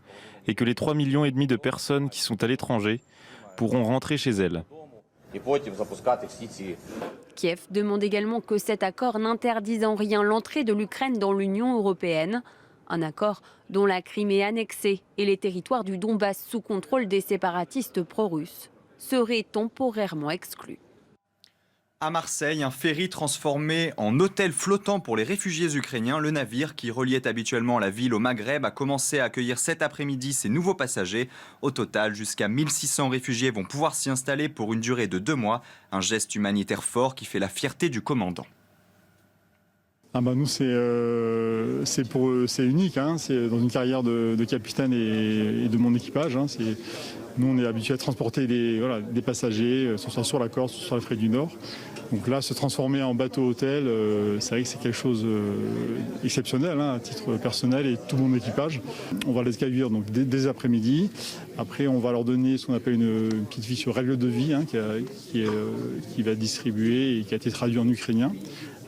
et que les 3,5 millions de personnes qui sont à l'étranger pourront rentrer chez elles. Kiev demande également que cet accord n'interdise en rien l'entrée de l'Ukraine dans l'Union européenne. Un accord dont la Crimée annexée et les territoires du Donbass sous contrôle des séparatistes pro-russes seraient temporairement exclus. À Marseille, un ferry transformé en hôtel flottant pour les réfugiés ukrainiens. Le navire qui reliait habituellement la ville au Maghreb a commencé à accueillir cet après-midi ses nouveaux passagers. Au total, jusqu'à 1600 réfugiés vont pouvoir s'y installer pour une durée de 2 mois. Un geste humanitaire fort qui fait la fierté du commandant. Nous, c'est unique, hein. C'est dans une carrière de capitaine et de mon équipage. Hein. Nous, on est habitué à transporter des passagers, soit sur la Corse, soit sur l'Afrique du Nord. Donc là, se transformer en bateau-hôtel, c'est vrai que c'est quelque chose d'exceptionnel, hein, à titre personnel et tout mon équipage. On va les accueillir donc dès après-midi. Après, on va leur donner ce qu'on appelle une petite fiche sur règles de vie, hein, qui va être distribuée et qui a été traduite en ukrainien,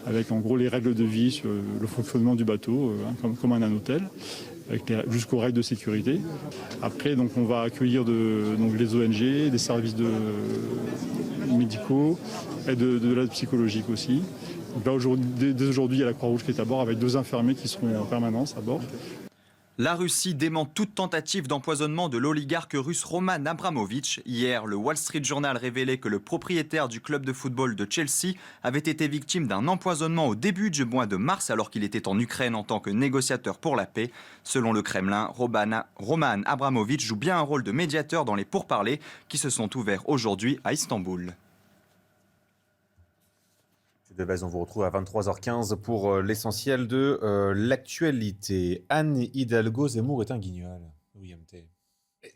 avec en gros les règles de vie sur le fonctionnement du bateau, comme un hôtel, jusqu'aux règles de sécurité. Après, donc, on va accueillir les ONG, des services médicaux et de l'aide psychologique aussi. Donc là, dès aujourd'hui, il y a la Croix-Rouge qui est à bord avec 2 infirmiers qui seront en permanence à bord. La Russie dément toute tentative d'empoisonnement de l'oligarque russe Roman Abramovich. Hier, le Wall Street Journal révélait que le propriétaire du club de football de Chelsea avait été victime d'un empoisonnement au début du mois de mars alors qu'il était en Ukraine en tant que négociateur pour la paix. Selon le Kremlin, Roman Abramovich joue bien un rôle de médiateur dans les pourparlers qui se sont ouverts aujourd'hui à Istanbul. De base, on vous retrouve à 23h15 pour l'essentiel de l'actualité. Anne Hidalgo, Zemmour est un guignol. William T.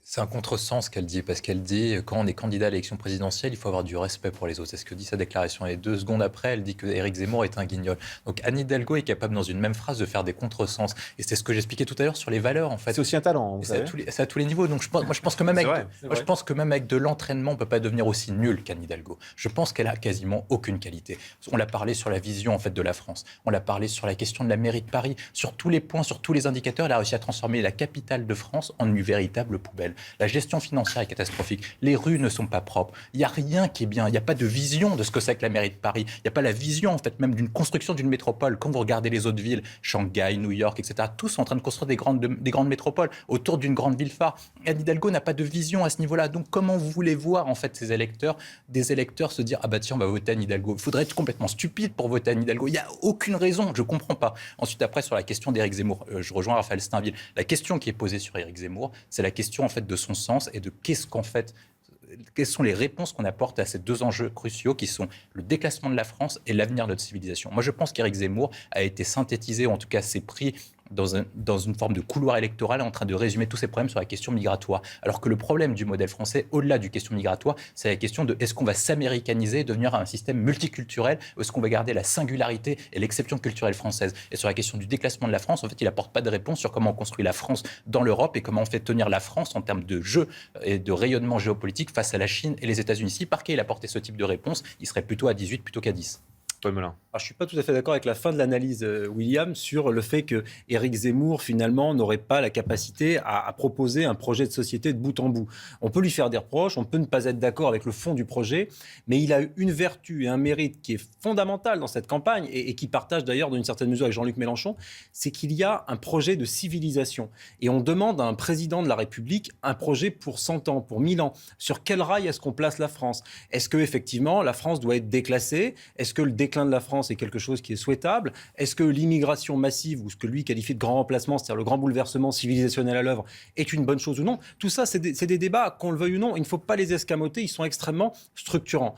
C'est un contresens qu'elle dit, parce qu'elle dit quand on est candidat à l'élection présidentielle, il faut avoir du respect pour les autres. C'est ce que dit sa déclaration. Et 2 secondes après, elle dit que Éric Zemmour est un guignol. Donc Anne Hidalgo est capable, dans une même phrase, de faire des contresens. Et c'est ce que j'expliquais tout à l'heure sur les valeurs, en fait. C'est aussi un talent, vous savez. C'est à tous les niveaux. Donc je pense que même avec de l'entraînement, on ne peut pas devenir aussi nul qu'Anne Hidalgo. Je pense qu'elle a quasiment aucune qualité. On l'a parlé sur la vision, en fait, de la France. On l'a parlé sur la question de la mairie de Paris. Sur tous les points, sur tous les indicateurs, elle a réussi à transformer la capitale de France en une véritable poubelle. La gestion financière est catastrophique. Les rues ne sont pas propres. Il n'y a rien qui est bien. Il n'y a pas de vision de ce que c'est que la mairie de Paris. Il n'y a pas la vision, en fait, même d'une construction d'une métropole. Quand vous regardez les autres villes, Shanghai, New York, etc., tous sont en train de construire des grandes métropoles autour d'une grande ville phare. Anne Hidalgo n'a pas de vision à ce niveau-là. Donc, comment vous voulez voir, en fait, ces électeurs, des électeurs se dire « Ah bah tiens, on va voter Anne Hidalgo ». Il faudrait être complètement stupide pour voter Anne Hidalgo. Il n'y a aucune raison. Je ne comprends pas. Ensuite, après, sur la question d'Éric Zemmour, je rejoins Raphaël Steinville. La question qui est posée sur Éric Zemmour, c'est la question, en fait, de son sens et de quelles sont les réponses qu'on apporte à ces 2 enjeux cruciaux qui sont le déclassement de la France et l'avenir de notre civilisation. Moi, je pense qu'Éric Zemmour a été synthétisé, ou en tout cas s'est pris dans une forme de couloir électoral en train de résumer tous ces problèmes sur la question migratoire. Alors que le problème du modèle français, au-delà du question migratoire, c'est la question de est-ce qu'on va s'américaniser et devenir un système multiculturel, ou est-ce qu'on va garder la singularité et l'exception culturelle française. Et sur la question du déclassement de la France, en fait, il n'apporte pas de réponse sur comment on construit la France dans l'Europe et comment on fait tenir la France en termes de jeu et de rayonnement géopolitique face à la Chine et les États-Unis. Si Parquet il apportait ce type de réponse, il serait plutôt à 18 plutôt qu'à 10. Alors, je ne suis pas tout à fait d'accord avec la fin de l'analyse, William, sur le fait que Éric Zemmour, finalement, n'aurait pas la capacité à proposer un projet de société de bout en bout. On peut lui faire des reproches, on peut ne pas être d'accord avec le fond du projet, mais il a une vertu et un mérite qui est fondamental dans cette campagne et qui partage d'ailleurs d'une certaine mesure avec Jean-Luc Mélenchon, c'est qu'il y a un projet de civilisation. Et on demande à un président de la République un projet pour 100 ans, pour 1000 ans. Sur quel rail est-ce qu'on place la France ? Est-ce qu'effectivement, la France doit être déclassée ? Est-ce que le déclin de la France est quelque chose qui est souhaitable ? Est-ce que l'immigration massive, ou ce que lui qualifie de grand remplacement, c'est-à-dire le grand bouleversement civilisationnel à l'œuvre, est une bonne chose ou non ? Tout ça, c'est des débats, qu'on le veuille ou non, il ne faut pas les escamoter, ils sont extrêmement structurants.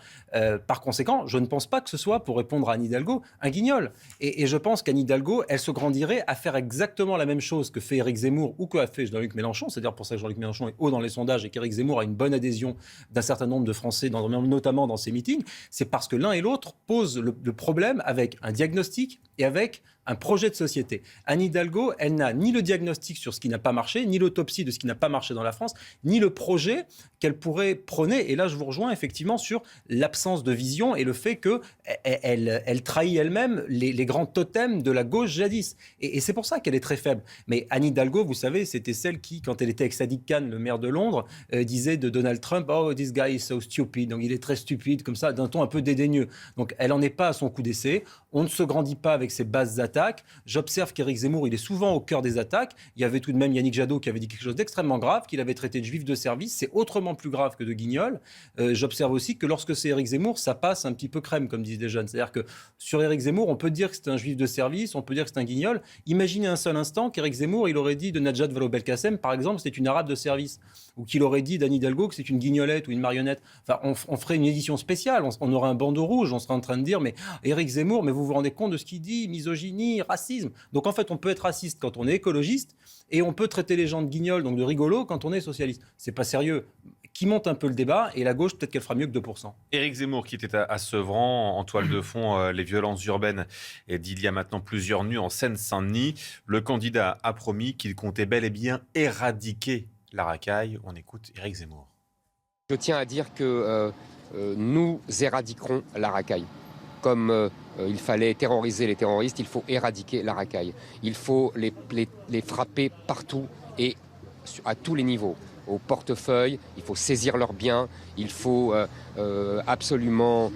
Par conséquent, je ne pense pas que ce soit, pour répondre à Anne Hidalgo, un guignol. Et je pense qu'Anne Hidalgo, elle se grandirait à faire exactement la même chose que fait Éric Zemmour ou qu'a fait Jean-Luc Mélenchon. C'est-à-dire pour ça que Jean-Luc Mélenchon est haut dans les sondages et qu'Éric Zemmour a une bonne adhésion d'un certain nombre de Français, notamment dans ses meetings. C'est parce que l'un et l'autre posent le problème avec un diagnostic et avec un projet de société. Anne Hidalgo, elle n'a ni le diagnostic sur ce qui n'a pas marché, ni l'autopsie de ce qui n'a pas marché dans la France, ni le projet qu'elle pourrait prôner. Et là, je vous rejoins effectivement sur l'absence de vision et le fait qu'elle trahit elle-même les grands totems de la gauche jadis. Et c'est pour ça qu'elle est très faible. Mais Anne Hidalgo, vous savez, c'était celle qui, quand elle était avec Sadiq Khan, le maire de Londres, disait de Donald Trump « Oh, this guy is so stupid ». Donc il est très stupide, comme ça, d'un ton un peu dédaigneux. Donc elle n'en est pas à son coup d'essai. On ne se grandit pas avec ses basses attaques. J'observe qu'Éric Zemmour, il est souvent au cœur des attaques. Il y avait tout de même Yannick Jadot qui avait dit quelque chose d'extrêmement grave, qu'il avait traité de juif de service. C'est autrement plus grave que de guignol. J'observe aussi que lorsque c'est Éric Zemmour, ça passe un petit peu crème, comme disent les jeunes. C'est-à-dire que sur Éric Zemmour, on peut dire que c'est un juif de service, on peut dire que c'est un guignol. Imaginez un seul instant qu'Éric Zemmour, il aurait dit de Najat Vallaud-Belkacem, par exemple, c'est une arabe de service. Ou qu'il aurait dit d'Anne Hidalgo que c'est une guignolette ou une marionnette. Enfin, on ferait une édition spéciale. On aurait un bandeau rouge. On serait en train de dire, mais Éric Zemmour, mais vous vous rendez compte de ce qu'il dit ? Misogynie, racisme. Donc en fait, on peut être raciste quand on est écologiste et on peut traiter les gens de guignols, donc de rigolos, quand on est socialiste. C'est pas sérieux. Qui monte un peu le débat, et la gauche, peut-être qu'elle fera mieux que 2%. Éric Zemmour, qui était à Sevran, en toile de fond, les violences urbaines d'il y a maintenant plusieurs nuits en Seine-Saint-Denis. Le candidat a promis qu'il comptait bel et bien éradiquer la racaille. On écoute Éric Zemmour. Je tiens à dire que nous éradiquerons la racaille. Comme il fallait terroriser les terroristes, il faut éradiquer la racaille. Il faut les frapper partout et à tous les niveaux. au portefeuille, il faut saisir leurs biens, il faut absolument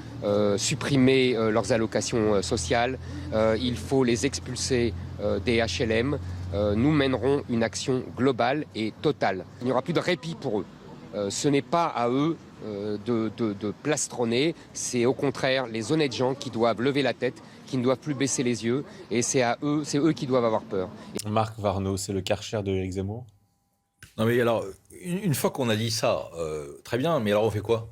supprimer leurs allocations sociales, il faut les expulser des HLM. Nous mènerons une action globale et totale. Il n'y aura plus de répit pour eux. Ce n'est pas à eux de plastronner, c'est au contraire les honnêtes gens qui doivent lever la tête, qui ne doivent plus baisser les yeux, et c'est eux qui doivent avoir peur. Marc Varnaud, c'est le Karcher de Éric Zemmour ? Non mais alors, une fois qu'on a dit ça, très bien, mais alors on fait quoi ?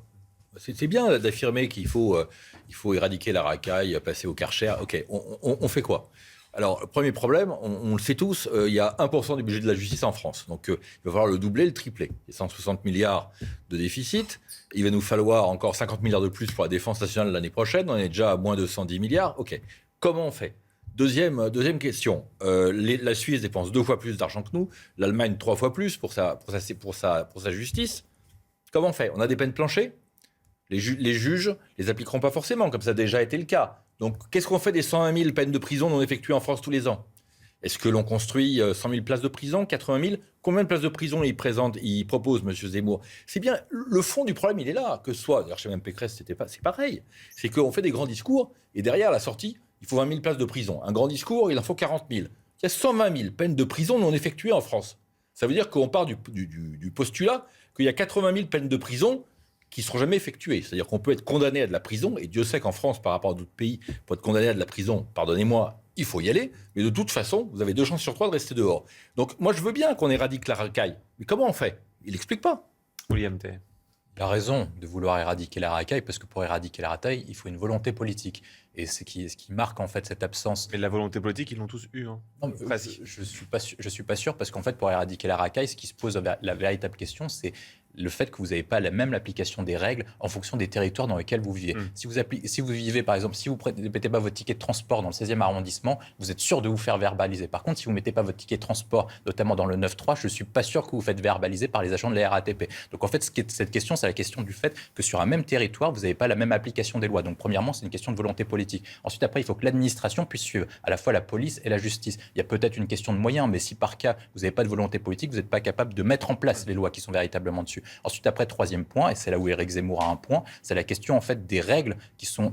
C'est bien d'affirmer qu'il faut éradiquer la racaille, passer au Karcher, ok, on fait quoi ? Alors, le premier problème, on le sait tous, il y a 1% du budget de la justice en France. Donc, il va falloir le doubler, le tripler. Il y a 160 milliards de déficit. Il va nous falloir encore 50 milliards de plus pour la défense nationale l'année prochaine. On est déjà à moins de 110 milliards. OK. Comment on fait ? Deuxième question. La Suisse dépense 2 fois plus d'argent que nous. L'Allemagne 3 fois plus pour sa justice. Comment on fait ? On a des peines planchées ? Les juges les appliqueront pas forcément, comme ça a déjà été le cas. Donc, qu'est-ce qu'on fait des 120 000 peines de prison non effectuées en France tous les ans ? Est-ce que l'on construit 100 000 places de prison, 80 000 ? Combien de places de prison il propose, M. Zemmour ? C'est bien, le fond du problème, il est là. Que ce soit, d'ailleurs, chez Mme Pécresse, c'est pareil. C'est qu'on fait des grands discours, et derrière la sortie, il faut 20 000 places de prison. Un grand discours, il en faut 40 000. Il y a 120 000 peines de prison non effectuées en France. Ça veut dire qu'on part du postulat qu'il y a 80 000 peines de prison qui ne seront jamais effectuées. C'est-à-dire qu'on peut être condamné à de la prison, et Dieu sait qu'en France, par rapport à d'autres pays, pour être condamné à de la prison, pardonnez-moi, il faut y aller, mais de toute façon, vous avez 2 chances sur 3 de rester dehors. Donc moi, je veux bien qu'on éradique la racaille, mais comment on fait ? Il n'explique pas. William Tay. Il a raison de vouloir éradiquer la racaille, parce que pour éradiquer la racaille, il faut une volonté politique. Et ce qui marque en fait cette absence. Mais la volonté politique, ils l'ont tous eu. Non, je suis pas sûr, parce qu'en fait, pour éradiquer la racaille, ce qui se pose la véritable question, c'est le fait que vous n'avez pas la même application des règles en fonction des territoires dans lesquels vous vivez. Si vous vivez, par exemple, si vous ne mettez pas votre ticket de transport dans le 16e arrondissement, vous êtes sûr de vous faire verbaliser. Par contre, si vous ne mettez pas votre ticket de transport, notamment dans le 9-3, je ne suis pas sûr que vous vous faites verbaliser par les agents de la RATP. Donc en fait, cette question, c'est la question du fait que sur un même territoire, vous n'avez pas la même application des lois. Donc premièrement, c'est une question de volonté politique. Ensuite, après, il faut que l'administration puisse suivre à la fois la police et la justice. Il y a peut-être une question de moyens, mais si par cas, vous n'avez pas de volonté politique, vous n'êtes pas capable de mettre en place les lois qui sont véritablement dessus. Ensuite, après, troisième point, et c'est là où Éric Zemmour a un point, c'est la question en fait des règles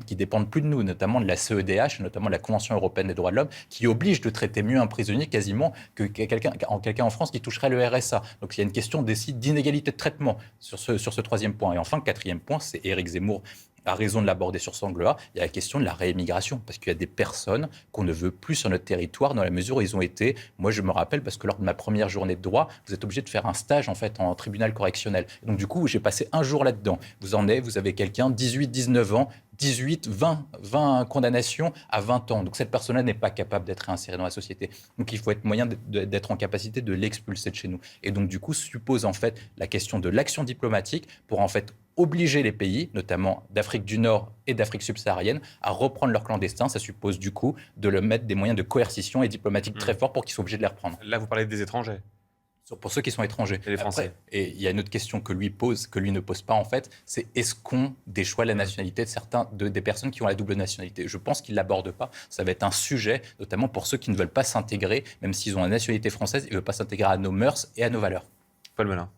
qui dépendent plus de nous, notamment de la CEDH, notamment de la Convention européenne des droits de l'homme, qui oblige de traiter mieux un prisonnier quasiment que quelqu'un en France qui toucherait le RSA. Donc il y a une question d'inégalité de traitement sur ce troisième point. Et enfin, le quatrième point, c'est Éric Zemmour a raison de l'aborder sur cet angle-là, il y a la question de la réémigration, parce qu'il y a des personnes qu'on ne veut plus sur notre territoire dans la mesure où ils ont été, moi je me rappelle, parce que lors de ma première journée de droit, vous êtes obligé de faire un stage en fait en tribunal correctionnel. Et donc du coup, j'ai passé un jour là-dedans. Vous avez quelqu'un, 18, 19 ans, 18, 20 condamnations à 20 ans. Donc cette personne-là n'est pas capable d'être réinsérée dans la société. Donc il faut être moyen d'être en capacité de l'expulser de chez nous. Et donc du coup, suppose en fait la question de l'action diplomatique pour en fait obliger les pays, notamment d'Afrique du Nord et d'Afrique subsaharienne, à reprendre leurs clandestins. Ça suppose du coup de leur mettre des moyens de coercition et diplomatique très forts pour qu'ils soient obligés de les reprendre. Là, vous parlez des étrangers. Pour ceux qui sont étrangers. Et les Français. Après, et il y a une autre question que lui ne pose pas en fait, c'est est-ce qu'on déchoit la nationalité de des personnes qui ont la double nationalité ? Je pense qu'il ne l'aborde pas. Ça va être un sujet, notamment pour ceux qui ne veulent pas s'intégrer, même s'ils ont la nationalité française, ils ne veulent pas s'intégrer à nos mœurs et à nos valeurs. Paul Melun.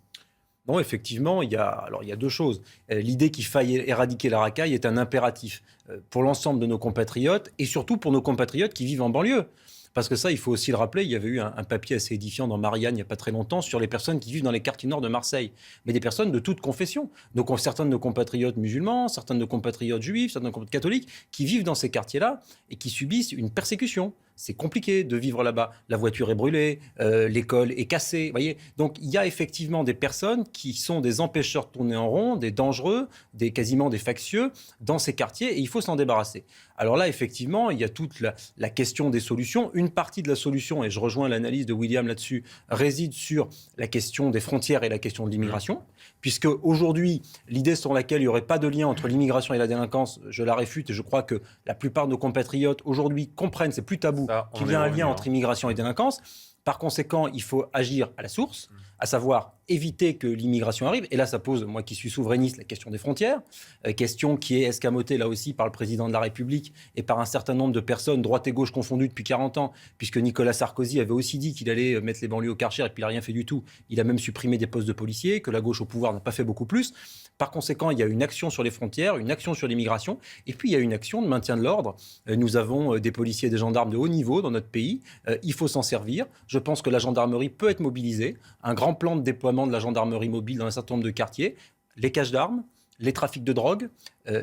Non, effectivement, il y a 2 choses. L'idée qu'il faille éradiquer la racaille est un impératif pour l'ensemble de nos compatriotes et surtout pour nos compatriotes qui vivent en banlieue. Parce que ça, il faut aussi le rappeler, il y avait eu un papier assez édifiant dans Marianne il n'y a pas très longtemps sur les personnes qui vivent dans les quartiers nord de Marseille. Mais des personnes de toute confession. Donc certains de nos compatriotes musulmans, certains de nos compatriotes juifs, certains de nos compatriotes catholiques qui vivent dans ces quartiers-là et qui subissent une persécution. C'est compliqué de vivre là-bas. La voiture est brûlée, l'école est cassée. Vous voyez ? Donc il y a effectivement des personnes qui sont des empêcheurs de tourner en rond, des dangereux, quasiment des factieux dans ces quartiers et il faut s'en débarrasser. Alors là, effectivement, il y a toute la question des solutions. Une partie de la solution, et je rejoins l'analyse de William là-dessus, réside sur la question des frontières et la question de l'immigration. Puisque aujourd'hui, l'idée sur laquelle il n'y aurait pas de lien entre l'immigration et la délinquance, je la réfute et je crois que la plupart de nos compatriotes aujourd'hui comprennent, c'est plus tabou, qu'il y a un lien entre immigration et délinquance. Par conséquent, il faut agir à la source, à savoir éviter que l'immigration arrive. Et là, ça pose, moi qui suis souverainiste, la question des frontières, question qui est escamotée là aussi par le président de la République et par un certain nombre de personnes, droite et gauche confondues depuis 40 ans, puisque Nicolas Sarkozy avait aussi dit qu'il allait mettre les banlieues au Karcher et puis il n'a rien fait du tout. Il a même supprimé des postes de policiers, que la gauche au pouvoir n'a pas fait beaucoup plus. Par conséquent, il y a une action sur les frontières, une action sur l'immigration, et puis il y a une action de maintien de l'ordre. Nous avons des policiers et des gendarmes de haut niveau dans notre pays. Il faut s'en servir. Je pense que la gendarmerie peut être mobilisée. Un grand plan de déploiement de la gendarmerie mobile dans un certain nombre de quartiers. Les caches d'armes, les trafics de drogue,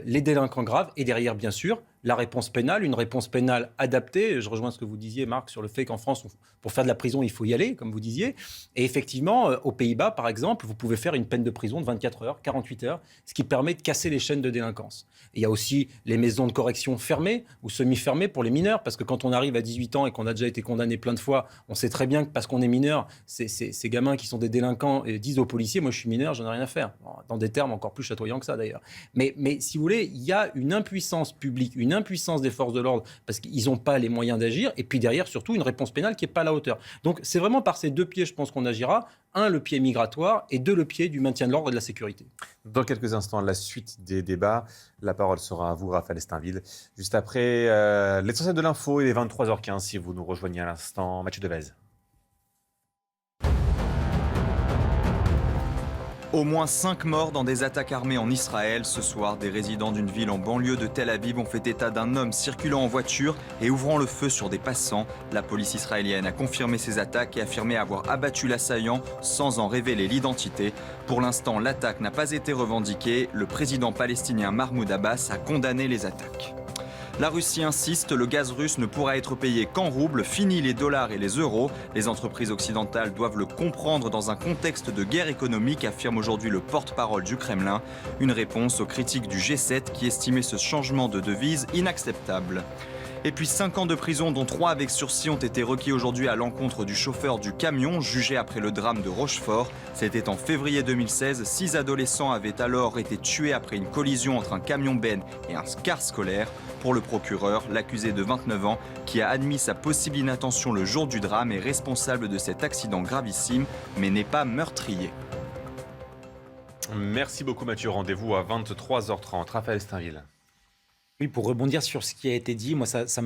les délinquants graves, et derrière, bien sûr, la réponse pénale, une réponse pénale adaptée. Je rejoins ce que vous disiez, Marc, sur le fait qu'en France, pour faire de la prison, il faut y aller, comme vous disiez. Et effectivement, aux Pays-Bas, par exemple, vous pouvez faire une peine de prison de 24 heures, 48 heures, ce qui permet de casser les chaînes de délinquance. Et il y a aussi les maisons de correction fermées ou semi-fermées pour les mineurs, parce que quand on arrive à 18 ans et qu'on a déjà été condamné plein de fois, on sait très bien que parce qu'on est mineur, ces gamins qui sont des délinquants disent aux policiers « moi je suis mineur, j'en ai rien à faire ». Dans des termes encore plus chatoyants que ça d'ailleurs. Mais si vous voulez, il y a une impuissance publique, une impuissance des forces de l'ordre parce qu'ils n'ont pas les moyens d'agir, et puis derrière surtout une réponse pénale qui n'est pas à la hauteur. Donc c'est vraiment par ces deux pieds, je pense qu'on agira. Un, le pied migratoire, et deux, le pied du maintien de l'ordre et de la sécurité. Dans quelques instants, la suite des débats. La parole sera à vous, Raphaël Steinville. Juste après l'essentiel de l'info, il est 23h15 si vous nous rejoignez à l'instant. Mathieu Devez. Au moins 5 morts dans des attaques armées en Israël. Ce soir, des résidents d'une ville en banlieue de Tel Aviv ont fait état d'un homme circulant en voiture et ouvrant le feu sur des passants. La police israélienne a confirmé ces attaques et affirmé avoir abattu l'assaillant sans en révéler l'identité. Pour l'instant, l'attaque n'a pas été revendiquée. Le président palestinien Mahmoud Abbas a condamné les attaques. La Russie insiste, le gaz russe ne pourra être payé qu'en roubles, fini les dollars et les euros. Les entreprises occidentales doivent le comprendre dans un contexte de guerre économique, affirme aujourd'hui le porte-parole du Kremlin. Une réponse aux critiques du G7 qui estimaient ce changement de devise inacceptable. Et puis 5 ans de prison, dont 3 avec sursis, ont été requis aujourd'hui à l'encontre du chauffeur du camion, jugé après le drame de Rochefort. C'était en février 2016. 6 adolescents avaient alors été tués après une collision entre un camion-benne et un car scolaire. Pour le procureur, l'accusé de 29 ans, qui a admis sa possible inattention le jour du drame, est responsable de cet accident gravissime, mais n'est pas meurtrier. Merci beaucoup Mathieu. Rendez-vous à 23h30. Raphaël Steinville. Oui, pour rebondir sur ce qui a été dit, moi, je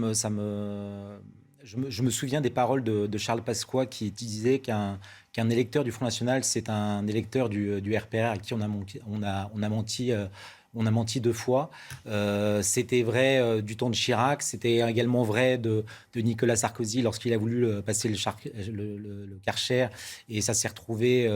me souviens des paroles de Charles Pasqua qui disait qu'un électeur du Front National, c'est un électeur du RPR à qui on a menti 2 fois. C'était vrai du temps de Chirac, c'était également vrai de Nicolas Sarkozy lorsqu'il a voulu passer le Karcher, et ça s'est retrouvé.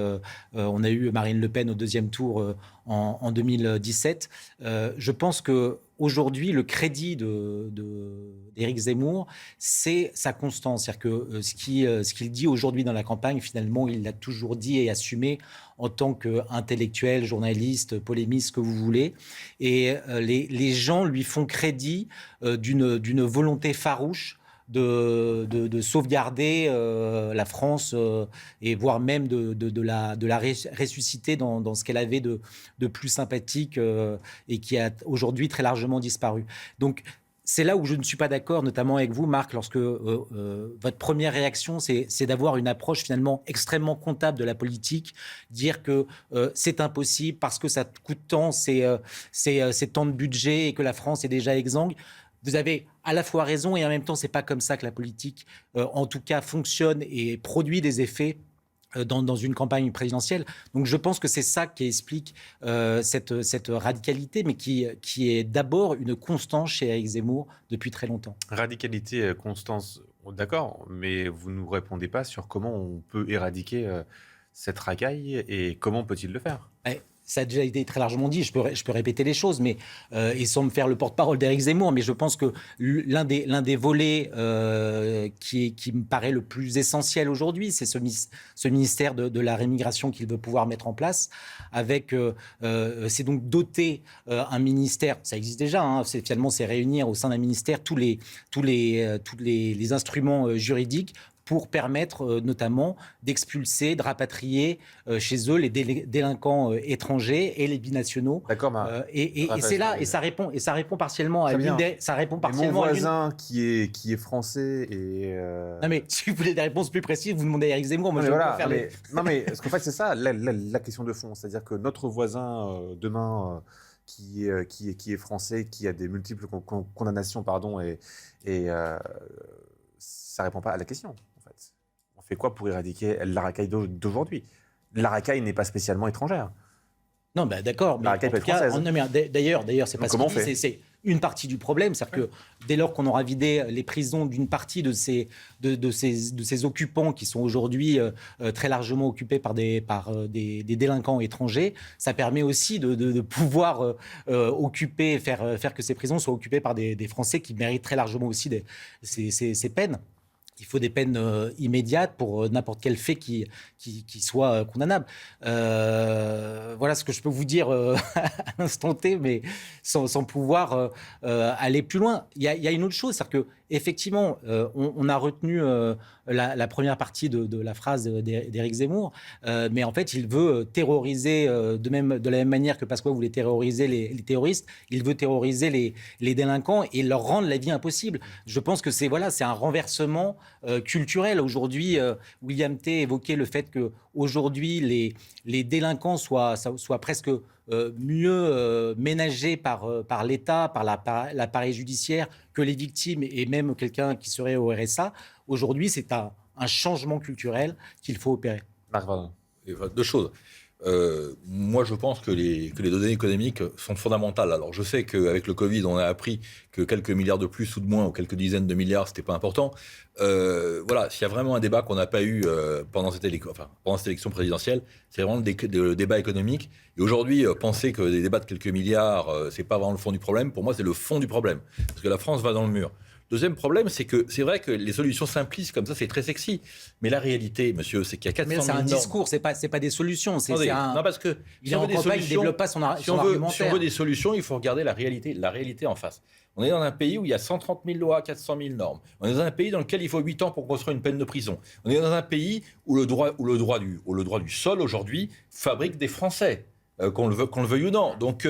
On a eu Marine Le Pen au 2e tour en 2017. Je pense que aujourd'hui, le crédit d'Éric Zemmour, c'est sa constance. C'est-à-dire que ce qu'il dit aujourd'hui dans la campagne, finalement, il l'a toujours dit et assumé en tant qu'intellectuel, journaliste, polémiste, ce que vous voulez. Et les gens lui font crédit d'une volonté farouche de sauvegarder la France et voire même de la ressusciter dans ce qu'elle avait de plus sympathique et qui a aujourd'hui très largement disparu. Donc, c'est là où je ne suis pas d'accord, notamment avec vous, Marc, lorsque votre première réaction, c'est d'avoir une approche finalement extrêmement comptable de la politique, dire que c'est impossible parce que ça coûte tant, c'est tant de budget et que la France est déjà exsangue. Vous avez à la fois raison et en même temps, c'est pas comme ça que la politique, en tout cas, fonctionne et produit des effets dans une campagne présidentielle. Donc je pense que c'est ça qui explique cette radicalité, mais qui est d'abord une constance chez Éric Zemmour depuis très longtemps. Radicalité, constance, d'accord, mais vous ne nous répondez pas sur comment on peut éradiquer cette racaille et comment peut-il le faire ? Ça a déjà été très largement dit, je peux répéter les choses, mais et sans me faire le porte-parole d'Éric Zemmour, mais je pense que l'un des volets qui me paraît le plus essentiel aujourd'hui, c'est ce ministère de la rémigration qu'il veut pouvoir mettre en place, avec c'est donc doter un ministère, ça existe déjà, hein, c'est réunir au sein d'un ministère tous les instruments juridiques pour permettre notamment d'expulser, de rapatrier chez eux les délinquants étrangers et les binationaux. D'accord, et c'est là, et ça répond partiellement à l'une des... Ça répond partiellement mon voisin qui est français et... Non mais si vous voulez des réponses plus précises, vous demandez à Éric Zemmour. Moi, Non mais parce qu'en fait c'est ça la question de fond, c'est-à-dire que notre voisin demain qui est français, qui a des multiples condamnations, et ça répond pas à la question. En fait, on fait quoi pour éradiquer la racaille d'aujourd'hui? La racaille n'est pas spécialement étrangère. Non, d'accord. La racaille peut être française. D'ailleurs, c'est pas ce comment qu'il dit. C'est une partie du problème, c'est-à-dire que dès lors qu'on aura vidé les prisons d'une partie de ces occupants qui sont aujourd'hui très largement occupés par des délinquants étrangers, ça permet aussi de pouvoir occuper, faire que ces prisons soient occupées par des Français qui méritent très largement aussi ces peines. Il faut des peines immédiates pour n'importe quel fait qui soit condamnable. Voilà ce que je peux vous dire à l'instant T, mais sans pouvoir aller plus loin. Il y a une autre chose, c'est-à-dire qu'effectivement, on a retenu la première partie de la phrase d'Éric Zemmour, mais en fait, il veut terroriser, de la même manière que Pasqua voulait terroriser les terroristes, il veut terroriser les délinquants et leur rendre la vie impossible. Je pense que c'est un renversement culturel. Aujourd'hui, William T. évoquait le fait qu'aujourd'hui, les délinquants soient presque mieux ménagés par l'État, par l'appareil judiciaire, que les victimes et même quelqu'un qui serait au RSA. Aujourd'hui, c'est un changement culturel qu'il faut opérer. Marc Varno. Deux choses. Moi, je pense que les données économiques sont fondamentales. Alors, je sais qu'avec le Covid, on a appris que quelques milliards de plus ou de moins, ou quelques dizaines de milliards, c'était pas important. Voilà, s'il y a vraiment un débat qu'on n'a pas eu pendant cette élection présidentielle, c'est vraiment le débat économique. Et aujourd'hui, penser que des débats de quelques milliards, c'est pas vraiment le fond du problème. Pour moi, c'est le fond du problème, parce que la France va dans le mur. Deuxième problème, c'est que c'est vrai que les solutions simplistes comme ça, c'est très sexy. Mais la réalité, monsieur, c'est qu'il y a 400 000 normes. Mais c'est un discours, c'est pas des solutions. Non, parce que il est en campagne, il ne développe pas son argumentaire. Si on veut des solutions, il faut regarder la réalité en face. On est dans un pays où il y a 130 000 lois, 400 000 normes. On est dans un pays dans lequel il faut 8 ans pour construire une peine de prison. On est dans un pays où le droit du sol, aujourd'hui, fabrique des Français, qu'on le veuille ou non. Donc,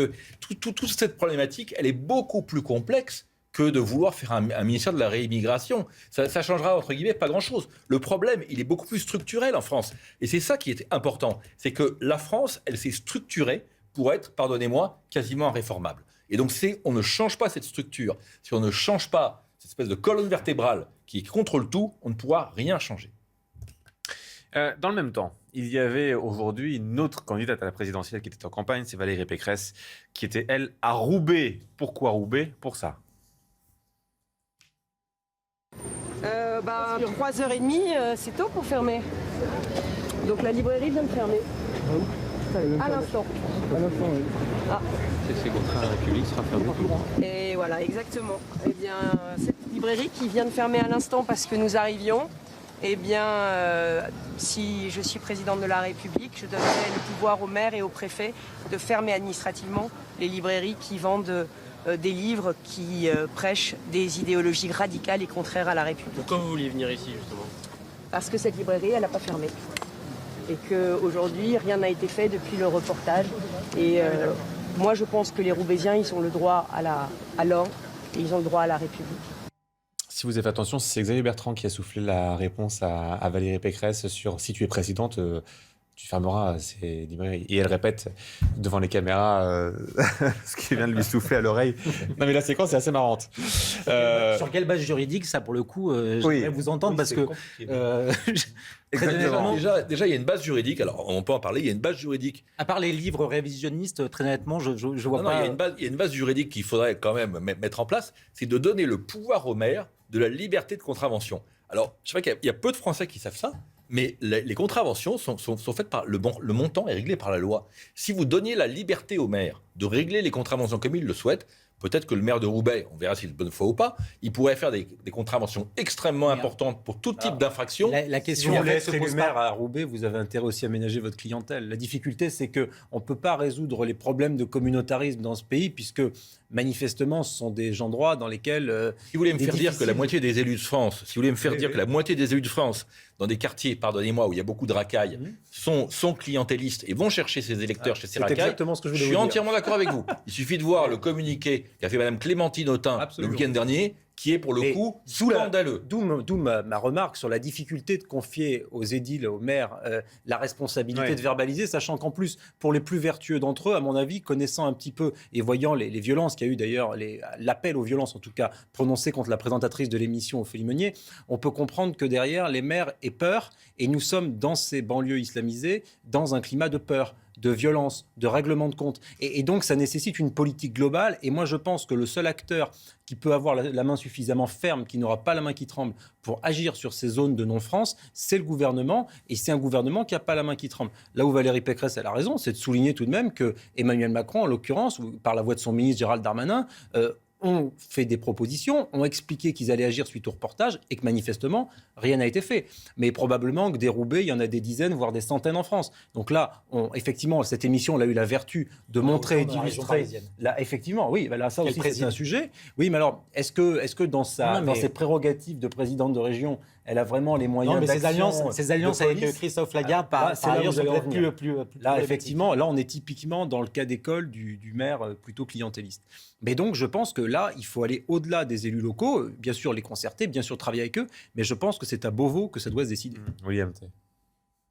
toute cette problématique, elle est beaucoup plus complexe que de vouloir faire un ministère de la réimmigration. Ça changera, entre guillemets, pas grand-chose. Le problème, il est beaucoup plus structurel en France. Et c'est ça qui est important. C'est que la France, elle s'est structurée pour être, pardonnez-moi, quasiment irréformable. Et donc, on ne change pas cette structure. Si on ne change pas cette espèce de colonne vertébrale qui contrôle tout, on ne pourra rien changer. Dans le même temps, il y avait aujourd'hui une autre candidate à la présidentielle qui était en campagne, c'est Valérie Pécresse, qui était, elle, à Roubaix. Pourquoi Roubaix? Pour ça. 3h30, c'est tôt pour fermer. Donc la librairie vient de fermer. À l'instant. Oui. Ah. C'est contraire à la République, sera fermé. Et voilà, exactement. Eh bien, cette librairie qui vient de fermer à l'instant parce que nous arrivions, eh bien, si je suis présidente de la République, je donnerai le pouvoir au maire et au préfet de fermer administrativement les librairies qui vendent des livres qui prêchent des idéologies radicales et contraires à la République. Pourquoi vous vouliez venir ici, justement? Parce que cette librairie, elle n'a pas fermé. Et qu'aujourd'hui, rien n'a été fait depuis le reportage. Et moi, je pense que les Roubaisiens, ils ont le droit à l'or et ils ont le droit à la République. Si vous avez fait attention, c'est Xavier Bertrand qui a soufflé la réponse à Valérie Pécresse sur « si tu es présidente, tu fermeras ces librairies ». Et elle répète devant les caméras ce qui vient de lui souffler à l'oreille. Non mais la séquence est assez marrante. Sur quelle base juridique, ça pour le coup, j'aimerais vous entendre parce que... Exactement. Déjà, il y a une base juridique. Alors, on peut en parler. Il y a une base juridique. À part les livres révisionnistes, très honnêtement, je vois pas... Il y a une base juridique qu'il faudrait quand même mettre en place. C'est de donner le pouvoir au maire de la liberté de contravention. Alors, je sais qu'il y a peu de Français qui savent ça, mais les contraventions sont faites par le montant est réglé par la loi. Si vous donniez la liberté au maire de régler les contraventions comme il le souhaite, peut-être que le maire de Roubaix, on verra s'il est de bonne foi ou pas, il pourrait faire des contraventions extrêmement importantes pour tout type d'infraction. La question, si vous voulez être élu maire à Roubaix, vous avez intérêt aussi à ménager votre clientèle. La difficulté, c'est qu'on ne peut pas résoudre les problèmes de communautarisme dans ce pays, puisque manifestement, ce sont des gens droits dans lesquels... si vous voulez me faire dire que la moitié des élus de France, que la moitié des élus de France, dans des quartiers, pardonnez-moi, où il y a beaucoup de racailles, sont clientélistes et vont chercher ces électeurs chez ces racailles, exactement ce que je voulais vous suis dire. entièrement d'accord avec vous. Il suffit de voir le communiqué qu'a fait Mme Clémentine Autain le week-end dernier, qui est pour le coup scandaleux. D'où ma remarque sur la difficulté de confier aux édiles, aux maires, la responsabilité de verbaliser, sachant qu'en plus, pour les plus vertueux d'entre eux, à mon avis, connaissant un petit peu et voyant les violences qu'il y a eu d'ailleurs, l'appel aux violences en tout cas prononcé contre la présentatrice de l'émission Ophélie Meunier, on peut comprendre que derrière, les maires aient peur, et nous sommes dans ces banlieues islamisées, dans un climat de peur, de violence, de règlement de compte. Et donc, ça nécessite une politique globale. Et moi, je pense que le seul acteur qui peut avoir la main suffisamment ferme, qui n'aura pas la main qui tremble pour agir sur ces zones de non-France, c'est le gouvernement. Et c'est un gouvernement qui n'a pas la main qui tremble. Là où Valérie Pécresse a raison, c'est de souligner tout de même que Emmanuel Macron, en l'occurrence, ou par la voix de son ministre Gérald Darmanin, ont fait des propositions, ont expliqué qu'ils allaient agir suite au reportage et que manifestement, rien n'a été fait. Mais probablement que des Roubaix, il y en a des dizaines, voire des centaines en France. Donc là, effectivement, cette émission, elle a eu la vertu de montrer et d'illustrer. Là, effectivement, oui, là, ça aussi, c'est un sujet. Oui, mais alors, est-ce que dans ses prérogatives de présidente de région, elle a vraiment les moyens d'action? Ces alliances avec Christophe Lagarde, par ailleurs, sont peut-être plus là, effectivement, là, on est typiquement dans le cas d'école du maire plutôt clientéliste. Mais donc, je pense que là, il faut aller au-delà des élus locaux, bien sûr les concerter, bien sûr travailler avec eux, mais je pense que c'est à Beauvau que ça doit se décider. William.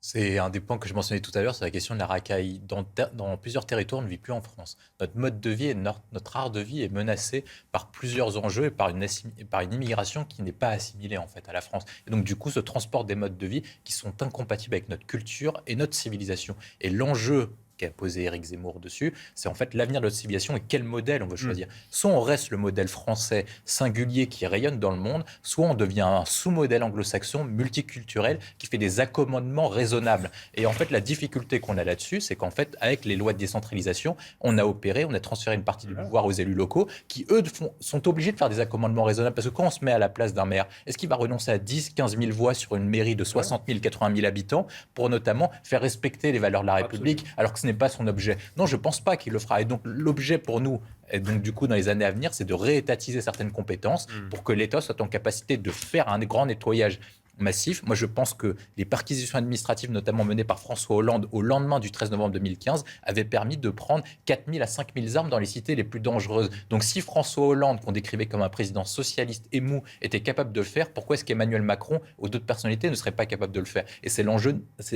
C'est un des points que je mentionnais tout à l'heure, c'est la question de la racaille. Dans plusieurs territoires, on ne vit plus en France. Notre mode de vie et notre art de vie est menacé par plusieurs enjeux et par une immigration qui n'est pas assimilée en fait à la France. Et donc du coup, se transportent des modes de vie qui sont incompatibles avec notre culture et notre civilisation. Et l'enjeu qu'a posé Éric Zemmour dessus, c'est en fait l'avenir de notre civilisation et quel modèle on veut choisir. Soit on reste le modèle français singulier qui rayonne dans le monde, soit on devient un sous-modèle anglo-saxon multiculturel qui fait des accommodements raisonnables. Et en fait, la difficulté qu'on a là-dessus, c'est qu'en fait, avec les lois de décentralisation, on a transféré une partie du pouvoir aux élus locaux qui, eux, sont obligés de faire des accommodements raisonnables. Parce que quand on se met à la place d'un maire, est-ce qu'il va renoncer à 10, 15 000 voix sur une mairie de 60 000, 80 000 habitants pour notamment faire respecter les valeurs de la République, alors que ce n'est pas son objet? Non, je ne pense pas qu'il le fera. Et donc, l'objet pour nous, et donc du coup, dans les années à venir, c'est de réétatiser certaines compétences pour que l'État soit en capacité de faire un grand nettoyage massif. Moi, je pense que les perquisitions administratives, notamment menées par François Hollande au lendemain du 13 novembre 2015, avaient permis de prendre 4 000 à 5 000 armes dans les cités les plus dangereuses. Donc, si François Hollande, qu'on décrivait comme un président socialiste et mou, était capable de le faire, pourquoi est-ce qu'Emmanuel Macron ou d'autres personnalités ne seraient pas capables de le faire? Et c'est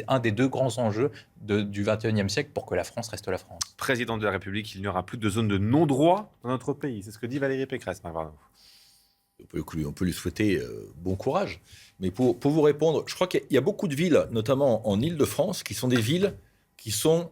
un des deux grands enjeux du XXIe siècle pour que la France reste la France. Président de la République, il n'y aura plus de zone de non-droit dans notre pays. C'est ce que dit Valérie Pécresse. On peut lui souhaiter bon courage. Mais pour vous répondre, je crois qu'il y a beaucoup de villes, notamment en Île-de-France, qui sont des villes qui sont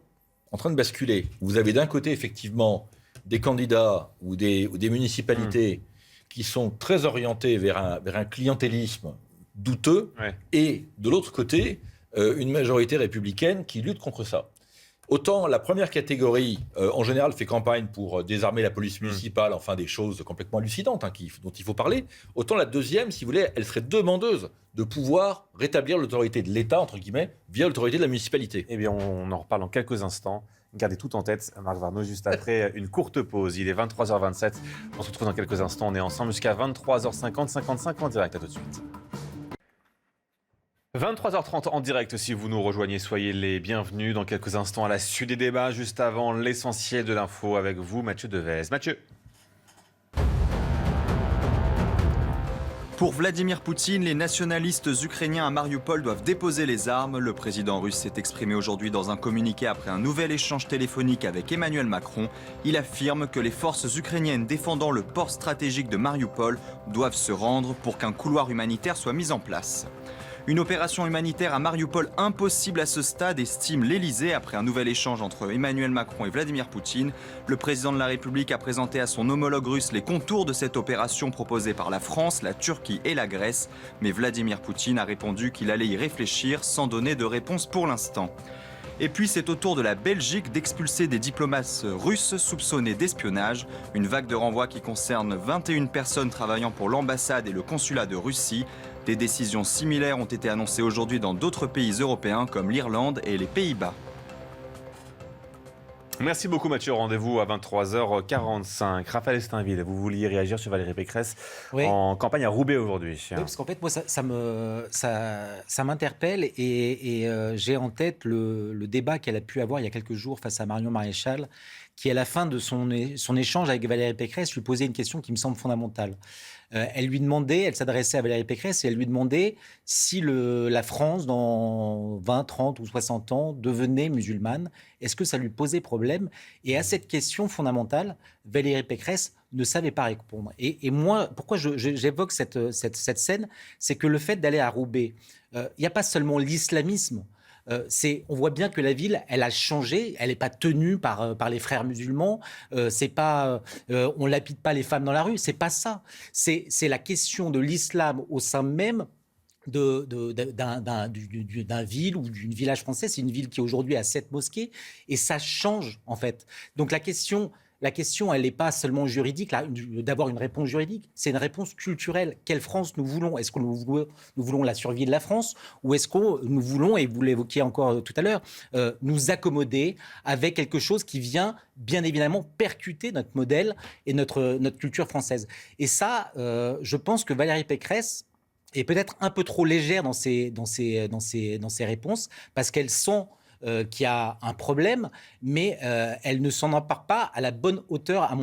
en train de basculer. Vous avez d'un côté, effectivement, des candidats ou des municipalités qui sont très orientés vers un clientélisme douteux, et de l'autre côté, une majorité républicaine qui lutte contre ça. Autant la première catégorie, en général, fait campagne pour désarmer la police municipale, enfin des choses complètement hallucinantes dont il faut parler, autant la deuxième, si vous voulez, elle serait demandeuse de pouvoir rétablir l'autorité de l'État, entre guillemets, via l'autorité de la municipalité. Eh bien, on en reparle dans quelques instants. Gardez tout en tête, Marc Varnaud, juste après une courte pause. Il est 23h27. On se retrouve dans quelques instants. On est ensemble jusqu'à 23h50, 55 en direct. À tout de suite. 23h30 en direct, si vous nous rejoignez, soyez les bienvenus. Dans quelques instants, à la suite des débats, juste avant l'essentiel de l'info avec vous, Mathieu Devez. Mathieu. Pour Vladimir Poutine, les nationalistes ukrainiens à Mariupol doivent déposer les armes. Le président russe s'est exprimé aujourd'hui dans un communiqué après un nouvel échange téléphonique avec Emmanuel Macron. Il affirme que les forces ukrainiennes défendant le port stratégique de Mariupol doivent se rendre pour qu'un couloir humanitaire soit mis en place. Une opération humanitaire à Mariupol impossible à ce stade, estime l'Elysée après un nouvel échange entre Emmanuel Macron et Vladimir Poutine. Le président de la République a présenté à son homologue russe les contours de cette opération proposée par la France, la Turquie et la Grèce. Mais Vladimir Poutine a répondu qu'il allait y réfléchir sans donner de réponse pour l'instant. Et puis c'est au tour de la Belgique d'expulser des diplomates russes soupçonnés d'espionnage. Une vague de renvoi qui concerne 21 personnes travaillant pour l'ambassade et le consulat de Russie. Des décisions similaires ont été annoncées aujourd'hui dans d'autres pays européens comme l'Irlande et les Pays-Bas. Merci beaucoup Mathieu, rendez-vous à 23h45. Raphaël Steinville, vous vouliez réagir sur Valérie Pécresse en campagne à Roubaix aujourd'hui. Oui, parce qu'en fait, moi, ça m'interpelle et j'ai en tête le débat qu'elle a pu avoir il y a quelques jours face à Marion Maréchal, qui, à la fin de son échange avec Valérie Pécresse, lui posait une question qui me semble fondamentale. Elle s'adressait à Valérie Pécresse et elle lui demandait si la France, dans 20, 30 ou 60 ans, devenait musulmane. Est-ce que ça lui posait problème ? Et à cette question fondamentale, Valérie Pécresse ne savait pas répondre. Et moi, pourquoi j'évoque cette scène, c'est que le fait d'aller à Roubaix, il n'y a pas seulement l'islamisme. On voit bien que la ville, elle a changé. Elle n'est pas tenue par les frères musulmans. C'est pas, on lapide pas les femmes dans la rue. C'est pas ça. C'est la question de l'islam au sein même d'un ville ou d'une village français. C'est une ville qui aujourd'hui a 7 mosquées et ça change en fait. Donc la question, elle n'est pas seulement juridique, d'avoir une réponse juridique, c'est une réponse culturelle. Quelle France nous voulons ? Est-ce que nous voulons la survie de la France ou est-ce que nous voulons, et vous l'évoquiez encore tout à l'heure, nous accommoder avec quelque chose qui vient bien évidemment percuter notre modèle et notre culture française ? Et ça, je pense que Valérie Pécresse est peut-être un peu trop légère dans ses réponses parce qu'elle sent qu'il y a un problème, mais elle ne s'en empare pas à la bonne hauteur, à